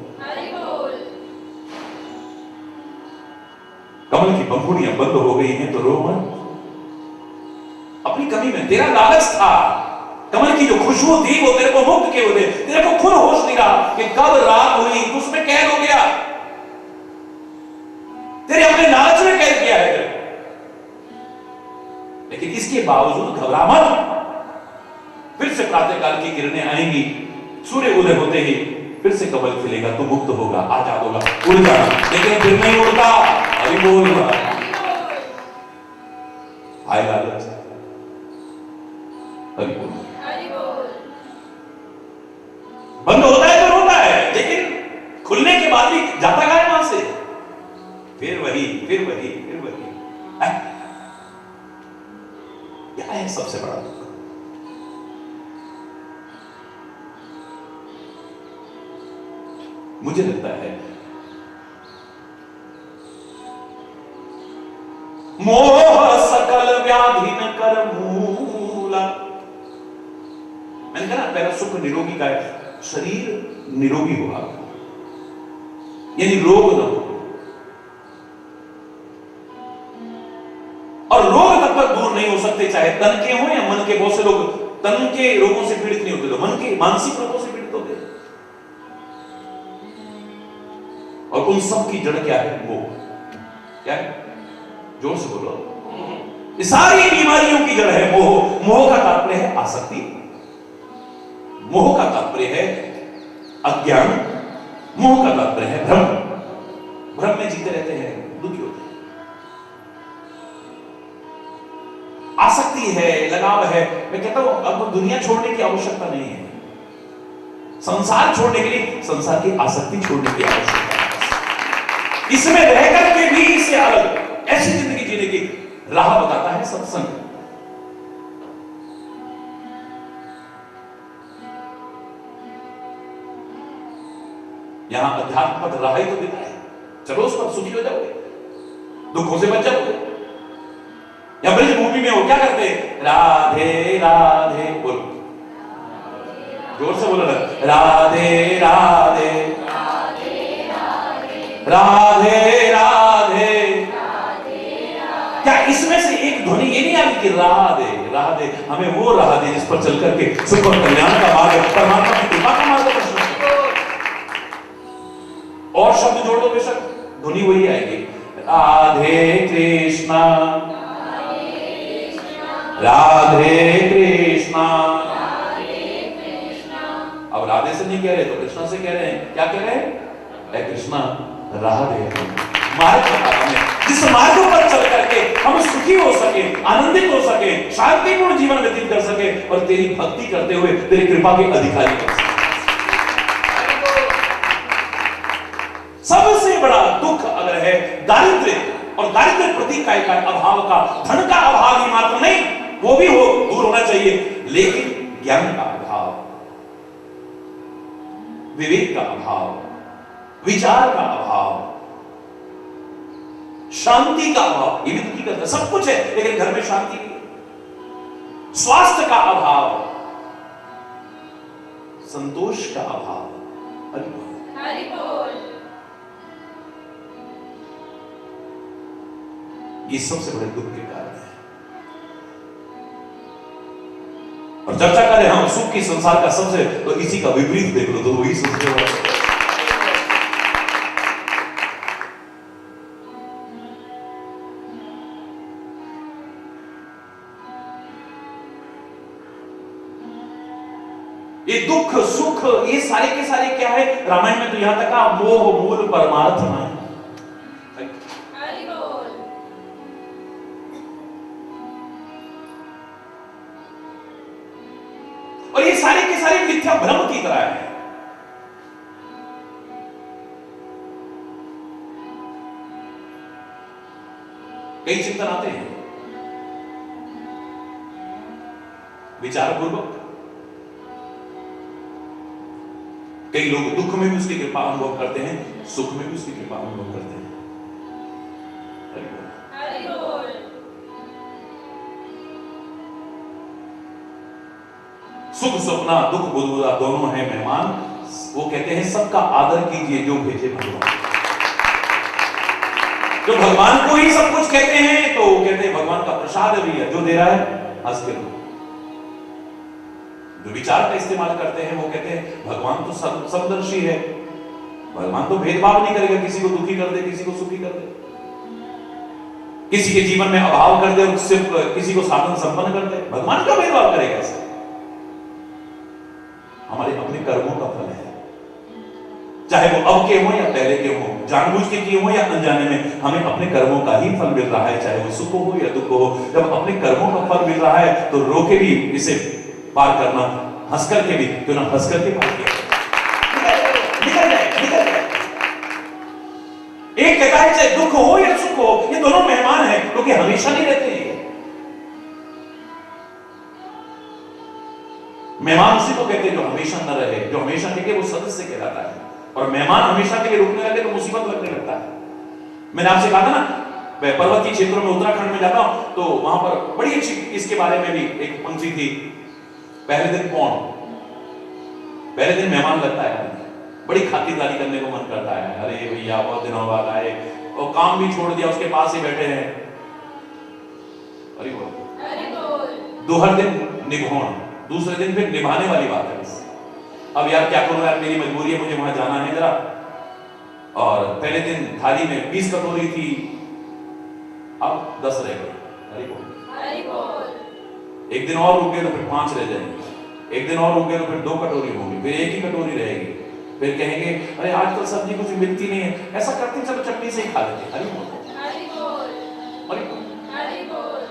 कमल की पंखुड़ियां बंद हो गई हैं तो रो मत, अपनी कमी में तेरा लालच था। कमल की जो खुशबू थी वो तेरे को मुक्त किए हुए, तेरे को खुद होश नहीं रहा कि कब रात हुई, तो उसमें कैद हो गया, तेरे अपने लालच में कैद किया है। लेकिन इसके बावजूद घबरा मत, फिर से प्रातःकाल की किरणें आएंगी, सूर्य उदय होते ही फिर से कमल खिलेगा, तू मुक्त होगा, आजाद होगा, उड़ जाना, लेकिन फिर नहीं उड़ता। हरि बोल। आए लालच, हरि बोल। बंद होता है तो रोता है, लेकिन खुलने के बाद भी जाता कहां है वहां से, फिर वही फिर वही फिर वही। क्या है सबसे बड़ा दुख? मुझे लगता है मोह सकल व्याधि न कर मूला। मैंने कहा ना पहला सुख निरोगी का है, शरीर निरोगी होगा, यानी रोग न हो। और रोग तब तक दूर नहीं हो सकते चाहे तन के हो या मन के। बहुत से लोग तन के रोगों से पीड़ित नहीं होते, तो मन के मानसिक रोगों से पीड़ित होते। और उन सब की जड़ क्या है? मोह। क्या है? जोर से बोलो। ये सारी बीमारियों की जड़ है मोह। मोह का तात्पर्य है आसक्ति, मोह का तात्पर्य है अज्ञान, मोह का तात्पर्य है भ्रम। भ्रम में जीते रहते हैं, दुखी होते हैं। आसक्ति है, लगाव है। मैं कहता हूं अब दुनिया छोड़ने की आवश्यकता नहीं है, संसार छोड़ने के लिए संसार की आसक्ति छोड़ने की आवश्यकता है। इसमें रह करके भी इससे अलग ऐसी जिंदगी जीने की राह बताता है सत्संग। यहां अध्यात्म पथ राह ही तो देता है, चलो उस पर सुखी हो जाओगे, दुखों से बच जाओगे। या ब्रज भूमि में वो क्या करते हैं? राधे राधे बोल, जोर से बोलो ना, राधे राधे राधे राधे। क्या इसमें से एक ध्वनि ये नहीं आती कि राधे राधे? हमें वो राह दे जिस पर चल करके सुख और कल्याण का मार्ग, परमात्मा की कृपा का मार्ग प्रशस्त हो। और शब्द जोड़ दो बेशक, ध्वनि वही आएगी। राधे कृष्णा राधे कृष्णा। अब राधे से नहीं कह रहे तो कृष्णा से कह रहे हैं। क्या कह रहे हैं? ऐ कृष्णा राह दे, मार्ग बता हमें, जिस मार्ग पर चल करके हम सुखी हो सके, आनंदित हो सके, शांतिपूर्ण जीवन व्यतीत कर सके और तेरी भक्ति करते हुए तेरी कृपा के अधिकारी बन सके। सबसे बड़ा दुख अगर है दारिद्र्य, और दारिद्र्य प्रतीक का अभाव का, धन का अभाव ही मात्र नहीं, वो भी हो दूर होना चाहिए, लेकिन ज्ञान का अभाव, विवेक का अभाव, विचार का अभाव, शांति का अभाव, ये भी दुखी करता है। सब कुछ है लेकिन घर में शांति नहीं, स्वास्थ्य का अभाव, संतोष का अभाव। हरि बोल। ये सबसे बड़े दुख के कारण है। और चर्चा करें हम सुख की संसार का सबसे, तो इसी का विपरीत देख लो तो वही सबसे बड़ा। ये दुख सुख ये सारे के सारे क्या है? रामायण में तो यहां तक का मोह मूल परमार्थ है। और ये सारे के सारे मिथ्या भ्रम की तरह है। कई चिंतन आते हैं विचार पूर्वक, कई लोग दुख में भी उसकी कृपा अनुभव करते हैं, सुख में भी उसकी कृपा अनुभव करते हैं। सुख सपना दुख बुदबुदा दोनों हैं मेहमान। वो कहते हैं सबका आदर कीजिए जो भेजे भगवान। जो भगवान को ही सब कुछ कहते हैं तो कहते हैं भगवान का प्रसाद भी है, जो दे रहा है हंस के दो। जो विचार का इस्तेमाल करते हैं वो कहते हैं भगवान तो समदर्शी है, भगवान तो भेदभाव नहीं करेगा, किसी को दुखी कर दे किसी को सुखी कर दे, किसी के जीवन में अभाव कर दे और सिर्फ किसी को साधन संपन्न कर दे। भगवान का भेदभाव करेगा ऐसे? हमारे अपने कर्मों का फल है, चाहे वो अब के हो या पहले के हो, जानबूझ के किए हो या अनजाने में, हमें अपने कर्मों का ही फल मिल रहा है, चाहे वो सुख हो या दुख हो। जब अपने कर्मों का फल मिल रहा है तो रो के भी इसे पार करना, हंस करके भी क्यों ना हंस करके पार किया, निकल जाए। एक कहता है चाहे दुख हो या सुख हो, ये दोनों मेहमान हैं क्योंकि हमेशा नहीं रहते हैं। मेहमान उसी को कहते हैं जो हमेशा न रहे, जो हमेशा टिके वो सदस्य कहलाता है, और मेहमान हमेशा के लिए रुकने लगे तो मुसीबत लगने लगता है। मैंने आपसे कहा था ना, मैं पर्वतीय क्षेत्रों में उत्तराखंड में जाता हूं तो वहां पर बड़ी अच्छी इसके बारे में भी एक पंक्ति थी, पहले दिन कौन, पहले दिन मेहमान लगता है, बड़ी खातिरदारी करने को मन करता है, अरे भैया बहुत दिनों बाद आए और काम भी छोड़ दिया, उसके पास ही बैठे हैं, अरे बोल। दोहर दिन निभोण, दूसरे दिन फिर निभाने वाली बात है। अब यार क्या करूं यार, मेरी मजबूरी है, मुझे वहां जाना है, जरा और पहले दिन थाली में 20 कटोरी थी, अब 10 रह गई। हरि बोल, हरि बोल। एक दिन और रुक गए तो फिर 5 रह जाएंगे, एक दिन और रुक गए तो फिर 2 कटोरी होगी, फिर 1 ही कटोरी रहेगी, फिर कहेंगे अरे आजकल सब्जी कुछ मिलती नहीं है, ऐसा करते चलो चटनी से ही खा लेते। हरि बोल, हरि बोल, हरि बोल। हरि बोल।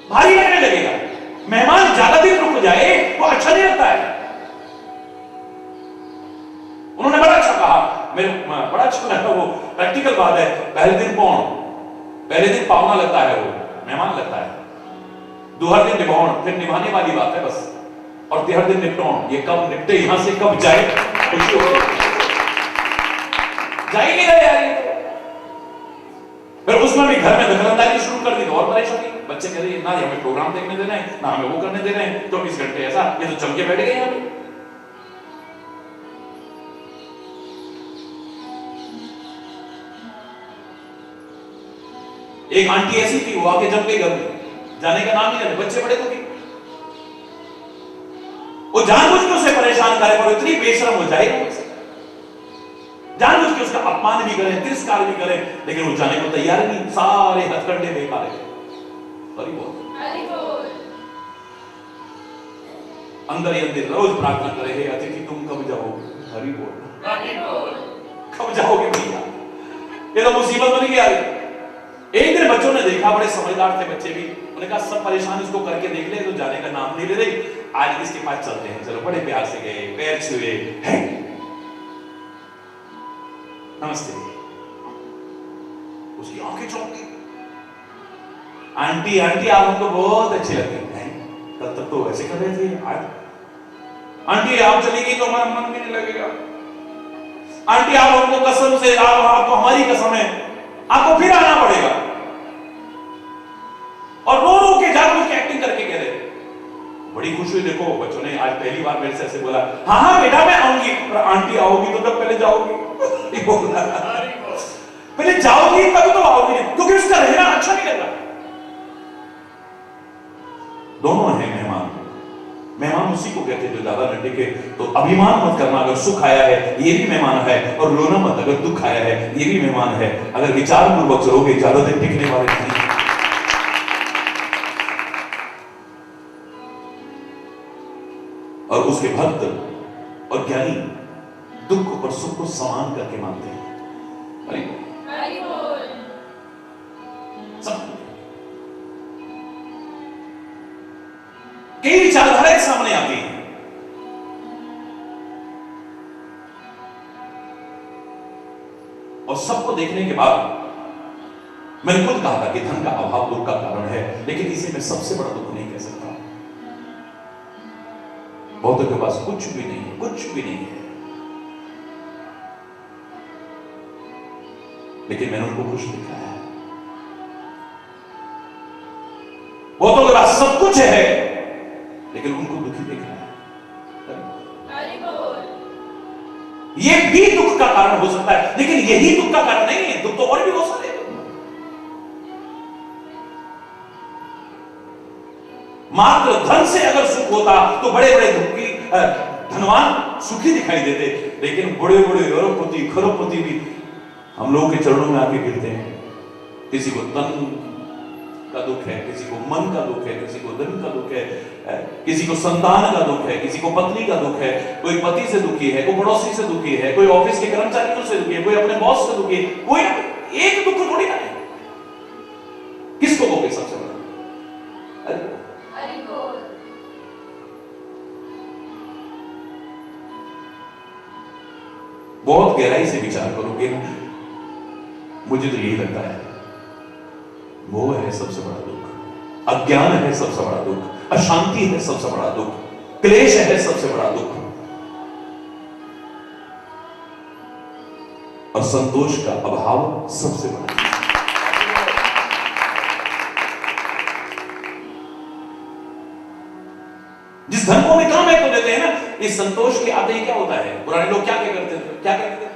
भारी लगने लगेगा, मेहमान ज्यादा दिन रुक जाए वो अच्छा नहीं लगता है। उन्होंने बड़ा अच्छा कहा, मेरे बड़ा अच्छा लगा, वो प्रैक्टिकल बात है। पहले दिन कौन, पहले दिन पावना लगता है, वो मेहमान लगता है, दूसरा दिन निभाउन, फिर निभाने वाली बात है बस, और तीसरा दिन निपटाउन। ये कब निपटे, यहां से कब जाए, खुशी हो जाए नहीं रहे यार ये तो। फिर उसमें भी घर में दखलंदाजी शुरू कर दी तो और परेशानी। बच्चे कह रहे हैं ना हमें प्रोग्राम देखने देना है, ना हमें वो करने दे रहे हैं, 24 घंटे ऐसा, ये तो चमके बैठ गए यहाँ। एक आंटी ऐसी थी, वो आके जम गई घर में, जाने का नाम नहीं लेते, बच्चे बड़े दुखी। वो जानबूझ के उसे परेशान करे, और इतनी बेशरम हो जाए जानबूझ के उसका अपमान भी करें, तिरस्कार भी करें, लेकिन वो जाने को तैयार नहीं। सारे हथकंडे बेकार है। हरि बोल, हरि बोल। अंदर ही अंदर रोज प्रार्थना करे, हे अतिथि तुम कब जाओगे। हरि बोल, हरि बोल। कब जाओगे भैया, ये तो मुसीबत बन गया। एक दिन बच्चों ने देखा, बड़े समझदार थे बच्चे भी, उन्होंने कहा सब परेशान इसको करके देख ले, तो जाने का नाम नहीं ले रही, आज इसके पास चलते हैं। चलो, बड़े प्यार से गए, पैर छुए, नमस्ते, उसकी आंखें चौंक गई। आंटी आंटी आप हमको बहुत अच्छी लगती हैं, कल तक तो वैसे कर रहे थे, आज आंटी आप चली गई तो हमारा मन भी नहीं लगेगा। आंटी आप हमको कसम से, आपको हमारी कसम है, आपको फिर आना पड़ेगा। और रो रो के जाकर उसकी एक्टिंग करके कह रहे, बड़ी खुश हुई। देखो बच्चों ने आज पहली बार मेरे से ऐसे बोला, हाँ हाँ बेटा मैं आऊंगी। और आंटी आओगी तो तब पहले जाओगी। पहले जाओगी तब तो आओगी, क्योंकि उसका रहना अच्छा नहीं लगा। दोनों है मेहमान, मेहमान उसी को कहते हैं जो ज्यादा न टिके। तो अभिमान मत करना, अगर सुख आया है ये भी मेहमान है, और रोना मत अगर दुख आया है ये भी मेहमान है। अगर विचार पूर्वक चलोगे ज्यादा दिन टिकने वाले नहीं। और उसके भक्त और ज्ञानी दुख और सुख को समान करके मानते हैं। हरि बोल। सब कई विचारधाराएं सामने आती हैं, और सबको देखने के बाद मैंने खुद कहा था कि धन का अभाव दुख का कारण है, लेकिन इसे मैं सबसे बड़ा दुख नहीं कह सकता। बहुतों के पास कुछ भी नहीं है, कुछ भी नहीं है, लेकिन मैंने उनको खुश देखा है। बहुतों के पास सब कुछ है, लेकिन उनको दुखी देखा है। हरि बोल। ये भी दुख का कारण हो सकता है, लेकिन यही दुख का कारण नहीं है। दुख तो और भी हो सकते हैं। मात्र धन से अगर सुख होता तो बड़े बड़े दुखी धनवान सुखी दिखाई देते, लेकिन बड़े बड़े अरबपति खरबपति भी हम लोगों के चरणों में आके गिरते हैं। किसी को तन का दुख है, किसी को मन का दुख है, किसी को धन का दुख है, किसी को संतान का दुख है, किसी को पत्नी का दुख है, कोई पति से दुखी है, कोई पड़ोसी से दुखी है, कोई ऑफिस के कर्मचारियों से दुखी है, कोई अपने बॉस से दुखी है। कोई एक दुख थोड़ी ना है। किसको कहोगे सबसे बड़ा? हरि बोल। बहुत गहराई से विचार करोगे ना, मुझे तो यही लगता है मोह है सबसे बड़ा दुख, अज्ञान है सबसे बड़ा दुख, अशांति है सबसे बड़ा दुख, क्लेश है सबसे बड़ा दुख, और संतोष का अभाव सबसे बड़ा दुख। जिस धन को हम इतना महत्व देते हैं ना, इस संतोष के आते ही क्या होता है? पुराने लोग क्या करते थे? क्या कहते थे?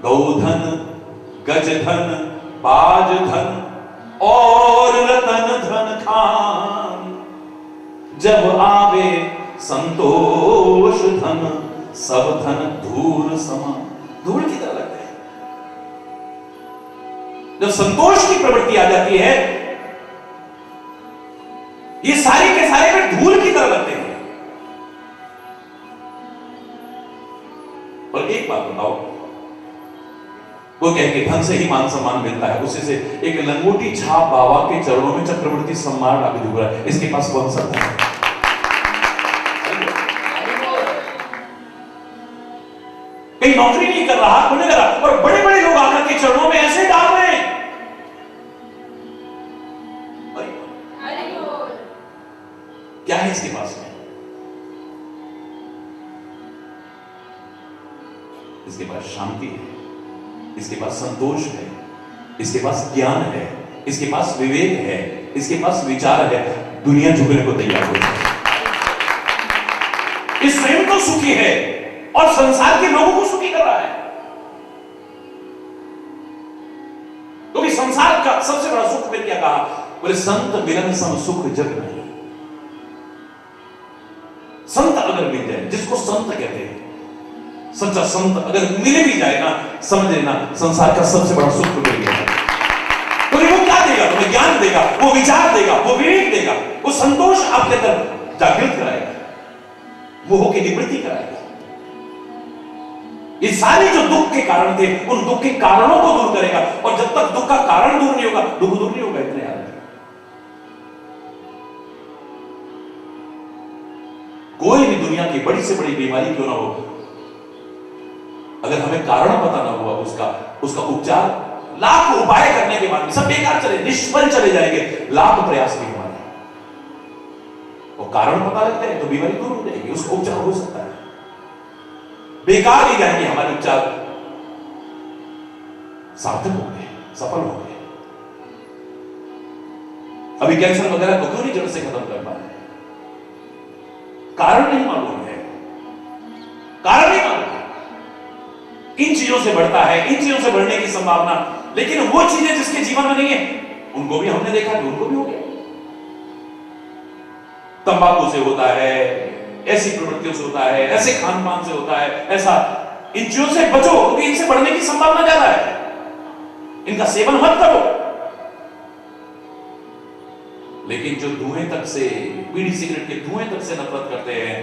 गौधन, गजधन, बाजधन और रतन धन खान, जब आवे संतोष धन सब धन धूल समा, धूल की तरह लगते हैं। जब संतोष की प्रवृत्ति आ जाती है, ये सारे के सारे में धूल की तरह लगते हैं। और एक बात बताओ, वो कह के धन से ही मान सम्मान मिलता है, उसी से एक लंगोटी छाप बाबा के चरणों में चक्रवर्ती सम्राट आगे झुक रहा है, इसके पास कौन सा धन है? कहीं नौकरी नहीं कर रहा, खुलने लगा, और बड़े बड़े लोग आकर के चरणों में ऐसे डाल रहे हैं। क्या है इसके पास में? इसके पास शांति है, इसके पास संतोष है, इसके पास ज्ञान है, इसके पास विवेक है, इसके पास विचार है। दुनिया झुकने को तैयार हो जाए। इस स्वयं तो सुखी है और संसार के लोगों को सुखी कर रहा है। क्योंकि संसार का सबसे बड़ा सुख फिर क्या कहा? बोले संत मिलन सम सुख जग नहीं। संत अगर मिल जाए, जिसको संत कहते हैं, सच्चा संत अगर मिल भी जाए ना, समझ लेना संसार का सबसे बड़ा सुख मिल गया। तो वो क्या देगा? तुम्हें ज्ञान देगा, वो विचार देगा, वो विवेक देगा, वो संतोष आपके अंदर जागृत कराएगा, मोह की निवृत्ति कराएगा। ये सारे जो दुख के कारण थे, उन दुख के कारणों को दूर करेगा। और जब तक दुख का कारण दूर नहीं होगा, दुख दूर नहीं होगा। इतने याद रखिए, कोई भी दुनिया की बड़ी से बड़ी बीमारी क्यों ना हो, अगर हमें कारण पता ना हुआ उसका उपचार, लाख उपाय करने के बाद भी सब बेकार चले, निष्फल चले जाएंगे, लाख प्रयास भी हमारे। और कारण पता लगता है तो बीमारी दूर हो जाएगी, उसका उपचार हो सकता है। बेकार ही जाएंगे हमारे उपचार, सार्थक हो गए, सफल हो गए। अभी कैंसर वगैरह को क्यों नहीं जड़ से खत्म कर पा रहे? कारण नहीं मालूम है, कारण नहीं मालूम है। इन चीजों से बढ़ता है, इन चीजों से बढ़ने की संभावना, लेकिन वो चीजें जिसके जीवन में नहीं है, उनको भी हमने देखा कि उनको भी हो गया। तंबाकू से होता है, ऐसी प्रवृत्तियों से होता है, ऐसे खान पान से होता है, ऐसा। इन चीजों से बचो, क्योंकि इनसे बढ़ने की संभावना ज्यादा है। इनका सेवन मत करो। लेकिन जो धुएं तक से, बीड़ी सिगरेट के धुएं तक से नफरत करते हैं,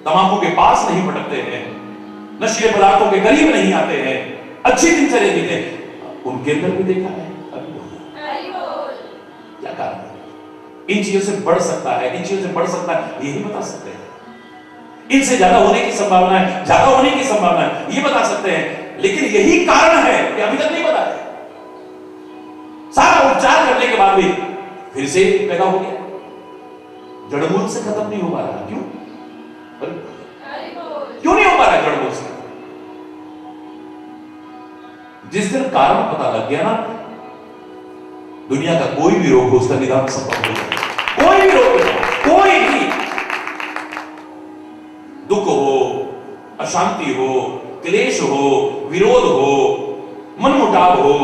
तंबाकू के पास नहीं भटकते हैं, नशीले पदार्थों के करीब नहीं आते हैं, अच्छी दिनचर्या जीते, उनके अंदर भी देखा है क्या कारण है? इन चीजों से बढ़ सकता है, इन चीजों से बढ़ सकता है, यही बता सकते हैं। इनसे ज्यादा होने की संभावना है, ज्यादा होने की संभावना है, ये बता सकते हैं। लेकिन यही कारण है कि अभी तक नहीं बताया। सारा उपचार करने के बाद भी फिर से पैदा हो गया, जड़मूल से खत्म नहीं हो पा रहा। क्यों? क्यों नहीं हो पा रहा जड़मूल से? जिस दिन कारण पता लग गया ना, दुनिया का कोई भी रोग हो उसका निदान संभव हो जाए। कोई भी रोग हो, कोई भी दुख हो, अशांति हो, क्लेश हो, विरोध हो, मनमुटाव हो,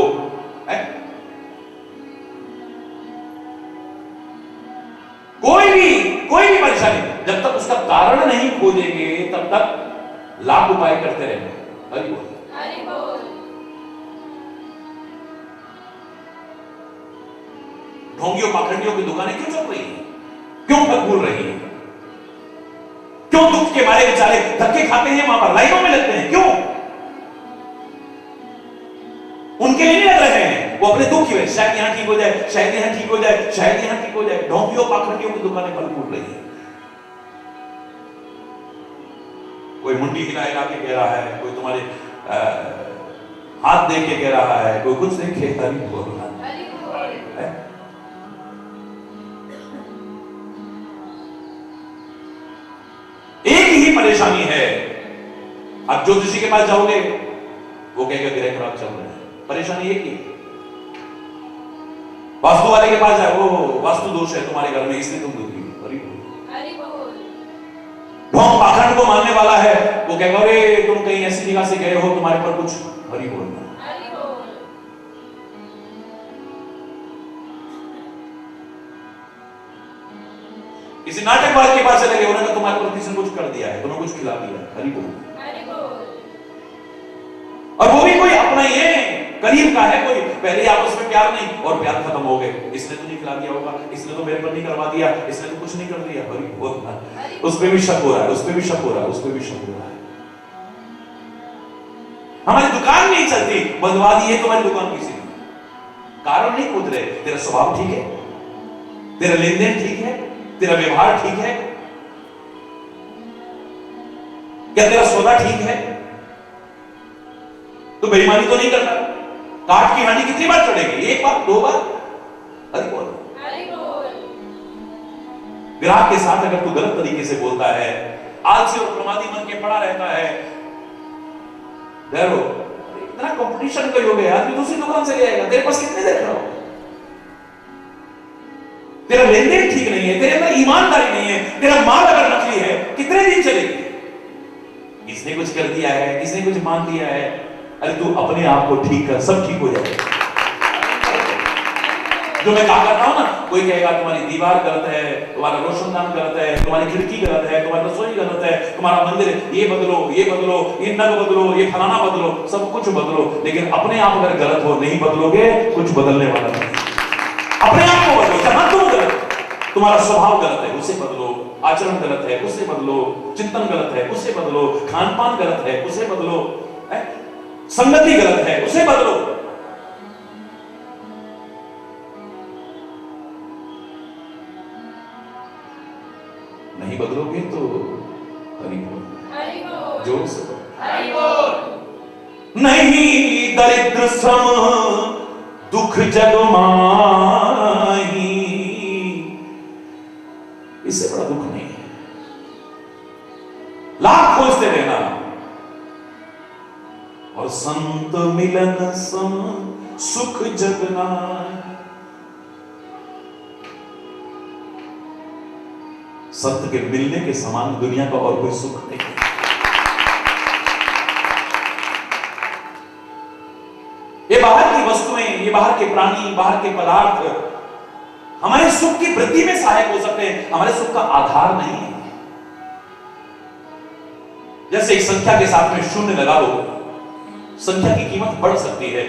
कोई भी परेशानी, जब तक उसका कारण नहीं खोजेंगे तब तक लाख उपाय करते रहेंगे। हरि बोल, हरि बोल। ढोंगियों पाखंडियों की दुकानें क्यों चल रही हैं? क्यों ठग फूल रही हैं? क्यों दुख के मारे बेचारे धक्के खाते हैं, वहां पर लाइनों में लगते हैं? क्यों? उनके लिए नहीं लग रहे हैं, वो अपने दुख की वजह, शायद यहां ठीक हो जाए, शायद यहां ठीक हो जाए, शायद यहां ठीक हो जाए। ढोंगियों पाखंडियों की दुकानें फल फूल रही है। कोई मुंडी हिला हिला के कह रहा है, कोई तुम्हारे हाथ देख के कह रहा है, कोई कुछ देख के हरि बोल रहा है। एक ही परेशानी है। अब ज्योतिषी के पास जाओगे, वो कहेगा ग्रह खराब चल रहे हैं। परेशानी एक ही। वास्तु वाले के पास जाए, वो वास्तु दोष है तुम्हारे घर में, इसलिए तुम दुखी हो। हरि बोल। ढोंग पाखंड को मानने वाला है, वो कहेगा अरे तुम कहीं ऐसी जगह से गए हो, तुम्हारे पर कुछ। हरि बोल। किसी नाटकबाज के पास चले गए, उन्होंने तुम्हारे प्रति से कुछ कर दिया है, तुम्हें कुछ खिला दिया है, हरि बोल। और वो भी कोई अपना ही है, करीब का है, कोई पहले आपस में प्यार नहीं और प्यार खत्म हो गए, इसने तो नहीं खिला दिया होगा, इसने तो मेरे पर नहीं करवा दिया, इसने तो कुछ नहीं कर दिया, हरि बोल। उस पे भी शक हो रहा है, उस पे भी शक हो रहा है, उस पे भी शक हो रहा है। हमारी दुकान नहीं चलती, बंधवा दी है तुम्हारी दुकान किसी ने, कारण नहीं पूछ रहे, तेरा स्वभाव ठीक है, तेरा लेन देन ठीक है, तेरा व्यवहार ठीक है, क्या तेरा सौदा ठीक है, तो बेईमानी तो नहीं करता। काट की हानि कितनी बार चढ़ेगी, एक बार, दो बार, हरि बोल। ग्राहक के साथ अगर तू गलत तरीके से बोलता है, आलसी और प्रमादी मन के पड़ा रहता है, डरो, इतना कंपटीशन का योग है, आदमी दूसरी दुकान से ले आएगा, तेरे पास कितने देख रहा हो, तेरा लेन देन ठीक नहीं है, तेरे अंदर ईमानदारी नहीं है, तेरा माल अगर नकली है, कितने दिन चलेगी। किसने कुछ कर दिया है, किसने कुछ मान लिया है, अरे तू अपने आप को ठीक कर, सब ठीक हो जाएगा। जो मैं कहा करता हूं ना, कोई कहेगा तुम्हारी दीवार गलत है, तुम्हारा रोशनदान गलत है, तुम्हारी खिड़की गलत है, तुम्हारी रसोई गलत है, तुम्हारा मंदिर, ये बदलो, ये बदलो, ये नग बदलो, ये फलाना बदलो, सब कुछ बदलो, लेकिन अपने आप अगर गलत हो, नहीं बदलोगे, कुछ बदलने वाला नहीं। अपने आप को बदलो, जहां तुम गलत, तुम्हारा स्वभाव गलत है, उसे बदलो, आचरण गलत है, उसे बदलो, चिंतन गलत है, उसे बदलो, खान पान गलत है, उसे बदलो, संगति गलत है, उसे बदलो। नहीं बदलोगे तो हरि बोल, जोर से हरि बोल। नहीं दरिद्र सम दुख जग माही, इससे बड़ा दुख नहीं है। लाख खोजते रहना और संत मिलन सम सुख जग नाही। सत्य के मिलने के समान दुनिया का और कोई सुख नहीं है। ये बाहर की वस्तुएं, ये बाहर के प्राणी, बाहर के पदार्थ हमारे सुख की वृद्धि में सहायक हो सकते हैं, हमारे सुख का आधार नहीं है। जैसे एक संख्या के साथ में शून्य लगा दो, संख्या की कीमत बढ़ सकती है,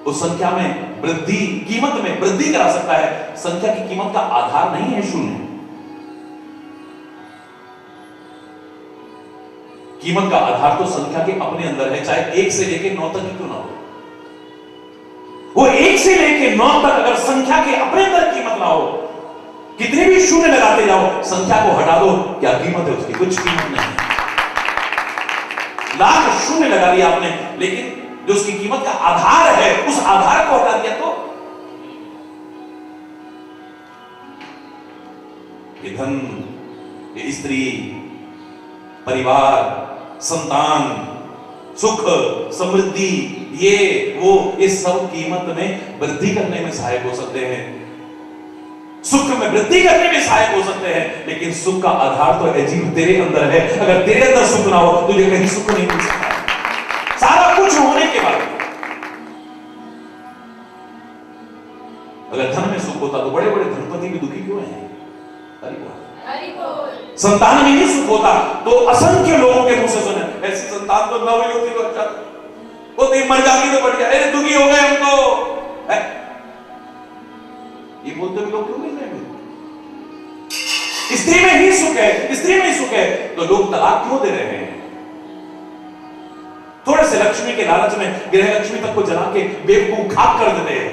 उस संख्या में वृद्धि, कीमत में वृद्धि करा सकता है, संख्या की कीमत का आधार नहीं है शून्य। कीमत का आधार तो संख्या के अपने अंदर है, चाहे 1 से लेकर 9 तक ही क्यों ना हो। वो 1 से लेकर 9 तक अगर संख्या के अपने अंदर कीमत ना हो, कितने भी शून्य लगाते जाओ, संख्या को हटा दो, क्या कीमत है उसकी, कुछ कीमत नहीं है। लाख शून्य लगा दिया आपने, लेकिन जो उसकी कीमत का आधार है, उस आधार को हटा दिया तो ये धन, ये स्त्री, परिवार, संतान, सुख, समृद्धि, ये वो, इस सब कीमत में वृद्धि करने में सहायक हो सकते हैं, सुख में वृद्धि करने में सहायक हो सकते हैं, लेकिन सुख का आधार तो अजीब तेरे अंदर है। अगर तेरे अंदर सुख ना हो, तुझे कहीं सुख नहीं मिल सकता। सारा कुछ होने के बाद अगर धन में सुख होता तो बड़े बड़े धनपति भी दुखी क्यों हैं? हरि बोल। संतान में नहीं सुख होता तो असंख्य लोगों के मुंह से सुने, ऐसी संतान तो ना हुई होती तो अच्छा, वो दिन मर जाती तो बढ़िया, अरे दुखी हो गए हम तो, ये बोलते भी लोग क्यों नहीं रहे? स्त्री में ही सुख है, स्त्री में ही सुख है, तो लोग तलाक क्यों दे रहे हैं? थोड़े से लक्ष्मी के लालच में गृह लक्ष्मी तक को जला के बेवकूफ खाक कर देते हैं।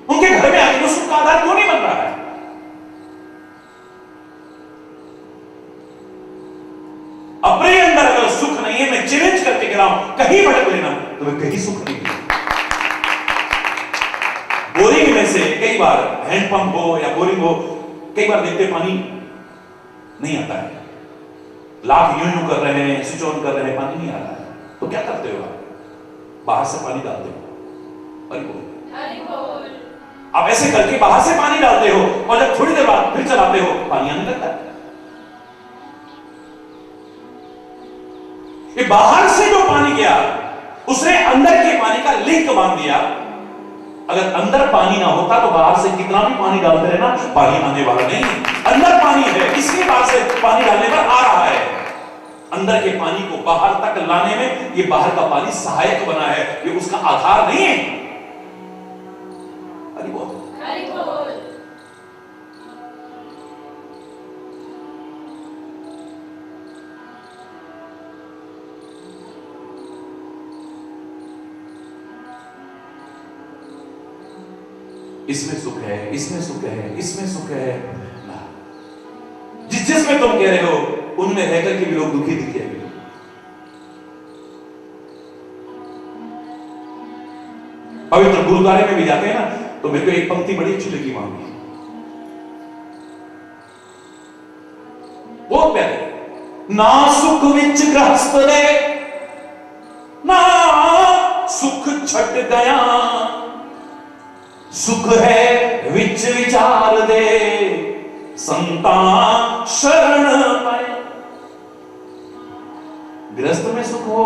उनके घर में आगे सुख का आधार क्यों नहीं बन रहा है? अपने अंदर अगर सुख नहीं है, मैं चैलेंज करके कह रहा हूं, कहीं भटक लेना, तुम्हें कहीं सुख नहीं है। बोरिंग में से कई बार हैंडपंप हो या बोरिंग हो, कई बार देखते पानी नहीं आता है, लाख यूं कर रहे हैं, स्विच ऑन कर रहे हैं, पानी नहीं आ रहा है, तो क्या करते हो आप? बाहर से पानी डालते हो। हरि बोल। आप ऐसे करके बाहर से पानी डालते हो और जब थोड़ी देर बाद फिर चलाते हो, पानी आने लगता है। ये बाहर से जो पानी गया, उसने अंदर के पानी का लिंक बांध दिया, अगर अंदर पानी ना होता तो बाहर से कितना भी पानी डालते रहना, पानी आने वाला नहीं। अंदर पानी है, इसलिए बाहर से पानी डालने पर आ रहा है। अंदर के पानी को बाहर तक लाने में ये बाहर का पानी सहायक बना है, ये उसका आधार नहीं है। हरि बोल, हरि बोल। इसमें सुख है, इसमें सुख है, इसमें सुख है ना। जिसमें तुम कह रहे हो उनमें रहकर के भी लोग दुखी दिखे। पवित्र गुरुद्वारे में भी जाते हैं ना, तो मेरे को एक पंक्ति बड़ी अच्छी लगी वहां की, बहुत प्यारी। ना सुख विच गृहस्थ दे, ना सुख छट गया, सुख है विच विचार दे, संता शरण पाए। गृहस्थ में सुख हो,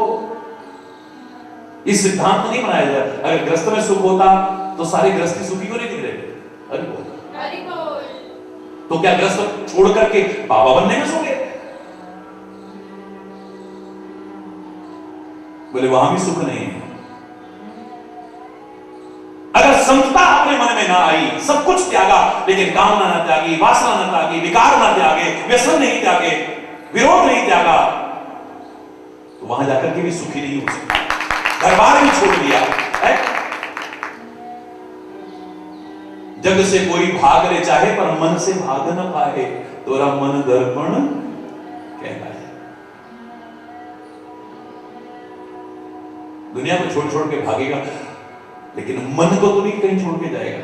इस सिद्धांत नहीं बनाया जाए। अगर गृहस्थ में सुख होता तो सारे गृहस्थी सुखी क्यों नहीं दिख रहे? हरि बोल, हरि बोल। तो क्या गृहस्थ छोड़ करके बाबा बनने में सो गए? बोले वहां भी सुख नहीं है। अगर संतता अपने मन में ना आई, सब कुछ त्यागा लेकिन कामना ना त्यागी, वासना ना त्यागी, विकार ना त्यागे, व्यसन नहीं त्यागे, विरोध नहीं त्यागा, तो वहां जाकर के भी सुखी नहीं हो सकता। घर बार भी छोड़ दिया है। जग से कोई भाग ले चाहे पर मन से भाग न पाए, तोरा मन दर्पण कहलाए। दुनिया को छोड़ छोड़ के भागेगा लेकिन मन को तो नहीं कहीं छोड़ के जाएगा।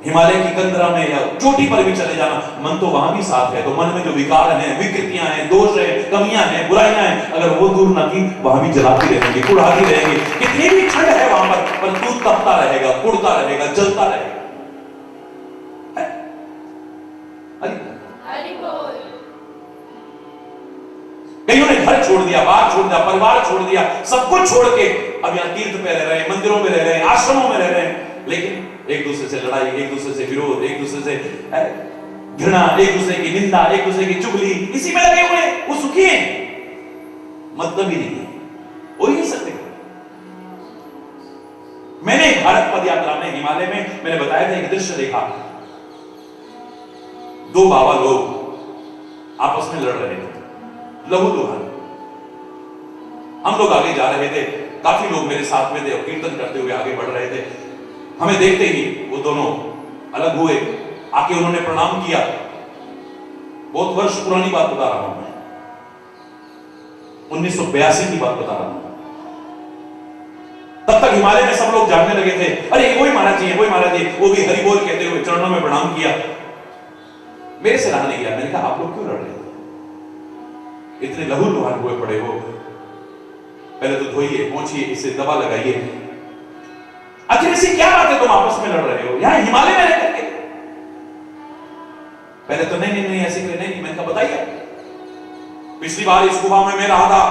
हिमालय की कंदरा में या चोटी पर भी चले जाना, मन तो वहां भी साथ है। तो मन में जो विकार हैं, विकृतियां हैं, दोष हैं, कमियां हैं, बुराइयां हैं, अगर वो दूर ना की, वहां भी जलाती रहेंगी, कुढ़ाती रहेंगी। कितनी भी ठंड है वहां पर तू तपता रहेगा, कुड़ता रहेगा, जलता रहेगा। हरि बोल। कईयों ने घर छोड़ दिया, बार छोड़ दिया, परिवार छोड़ दिया, सब कुछ छोड़ के अब यहाँ तीर्थ पे रह रहे हैं, मंदिरों में रह रहे हैं, आश्रमों में रह रहे हैं, लेकिन एक दूसरे से लड़ाई, एक दूसरे से विरोध, एक दूसरे से घृणा, एक दूसरे की निंदा, एक दूसरे की चुगली, इसी में लगे हुए हैं। वो सुखी है? मतलब ही नहीं है, हो ही नहीं सकते। मैंने भारत पद यात्रा में हिमालय में मैंने बताया था, एक दृश्य देखा। दो बाबा लोग आपस में लड़ रहे थे, लहू लुहान। हम लोग आगे जा रहे थे, काफी लोग मेरे साथ में थे और कीर्तन करते हुए आगे बढ़ रहे थे। हमें देखते ही वो दोनों अलग हुए, आके उन्होंने प्रणाम किया। बहुत वर्ष पुरानी बात बता रहा हूं मैं, 1982 की बात बता रहा हूं। तब तक हिमालय में सब लोग जानने लगे थे, अरे वही महाराज जी है, वही महाराज जी। वो भी हरि बोल कहते हुए चरणों में प्रणाम किया। मेरे से रहा नहीं गया, मैंने कहा आप लोग क्यों लड़ रहे हो? इतने लहू लुहान हुए पड़े हो, पहले तो धोइए, पोंछिए, इसे दवा लगाइए। आखिर ऐसी क्या बात है तुम आपस में लड़ रहे हो यहां हिमालय में रह करके? पहले तो नहीं ऐसे नहीं। मैंने कहा बताइए। पिछली बार इस गुफा में मैं रहा था,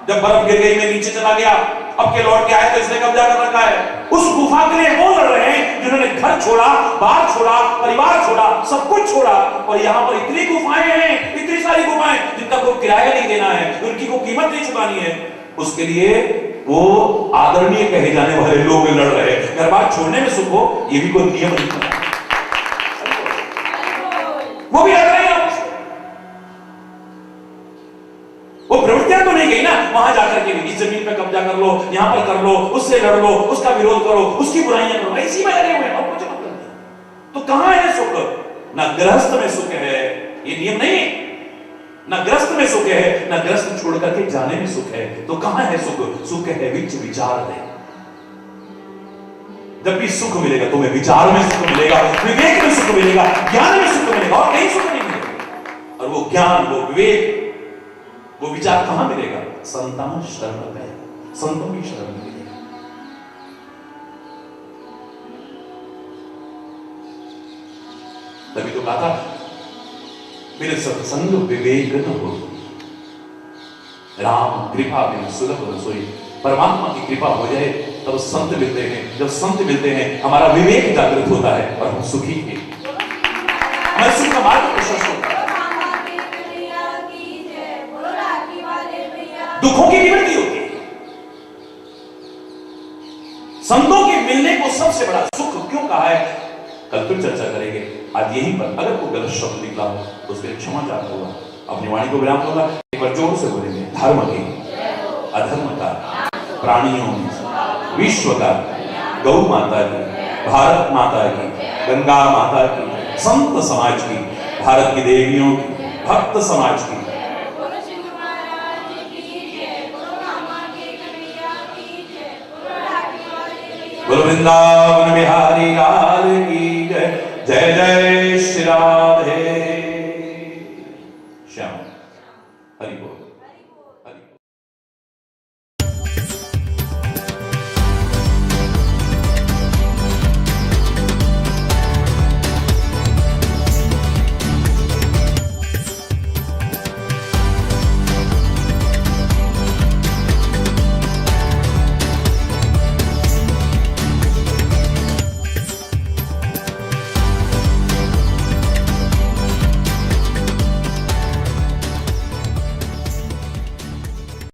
जब बर्फ गिर गई मैं नीचे चला गया, अब के लौट के आए तो इसने कब्जा कर रखा है। उस गुफा के लिए वो लड़ रहे हैं जिन्होंने घर छोड़ा, बार छोड़ा, परिवार छोड़ा, सब कुछ छोड़ा। और यहां पर इतनी गुफाएं हैं, इतनी सारी गुफाएं जिनका कोई किराया नहीं देना है, उनकी कोई कीमत नहीं चुकानी है, उसके लिए वो आदरणीय कहे जाने वाले लोग लड़ रहे हैं। घर बार छोड़ने में सुख हो, ये भी कोई नियम नहीं है। वो भी लड़ रहे हैं आपस में। वो प्रवृत्तियां तो नहीं गई ना वहां जाकर के भी, इस जमीन पे कब्जा कर लो, यहां पर कर लो, उससे लड़ लो, उसका विरोध करो, उसकी बुराइयां करो, इसी में लगे हुए हैं और कुछ मतलब नहीं। तो कहां है सुख? ना गृहस्थ में सुख है, ये नियम नहीं है। ना गृहस्थ में सुख है, ना गृहस्थ छोड़ करके जाने में सुख है। तो कहां है सुख? सुख है विच विचार में। जब भी सुख मिलेगा तुम्हें विचार में सुख मिलेगा, विवेक में सुख मिलेगा, ज्ञान में सुख मिलेगा, और कहीं सुख नहीं मिलेगा। और वो ज्ञान, वो विवेक, वो विचार कहां मिलेगा? संतान शरण में, संतों की शरण में मिलेगा। तभी तो कहा था मेरे सत्संग विवेक न हो, राम कृपा बिन सुलभ न सोई। परमात्मा की कृपा हो जाए तब संत मिलते हैं, जब संत मिलते हैं हमारा विवेक जागृत होता है और हम सुखी हैं, हमारे सुख का मार्ग प्रशस्त होता है, दुखों की निवृत्ति होती है। संतों के मिलने को सबसे बड़ा सुख क्यों कहा है, कल फिर चर्चा करेंगे। आज यहीं पर अगर कोई गलत शब्द निकला हो तो उसके लिए क्षमा चाहता होगा, अपनी वाणी को विराम दूंगा। एक बार जोर से बोलेंगे, धर्म की, अधर्म का, प्राणियों की, विश्व का, गौ माता की, भारत माता की, गंगा माता की, संत समाज की, भारत की देवियों की, भक्त समाज की, बोलो वृंदावन बिहारी लाल की जय। जय जय श्री राधे श्याम। हरि बोल।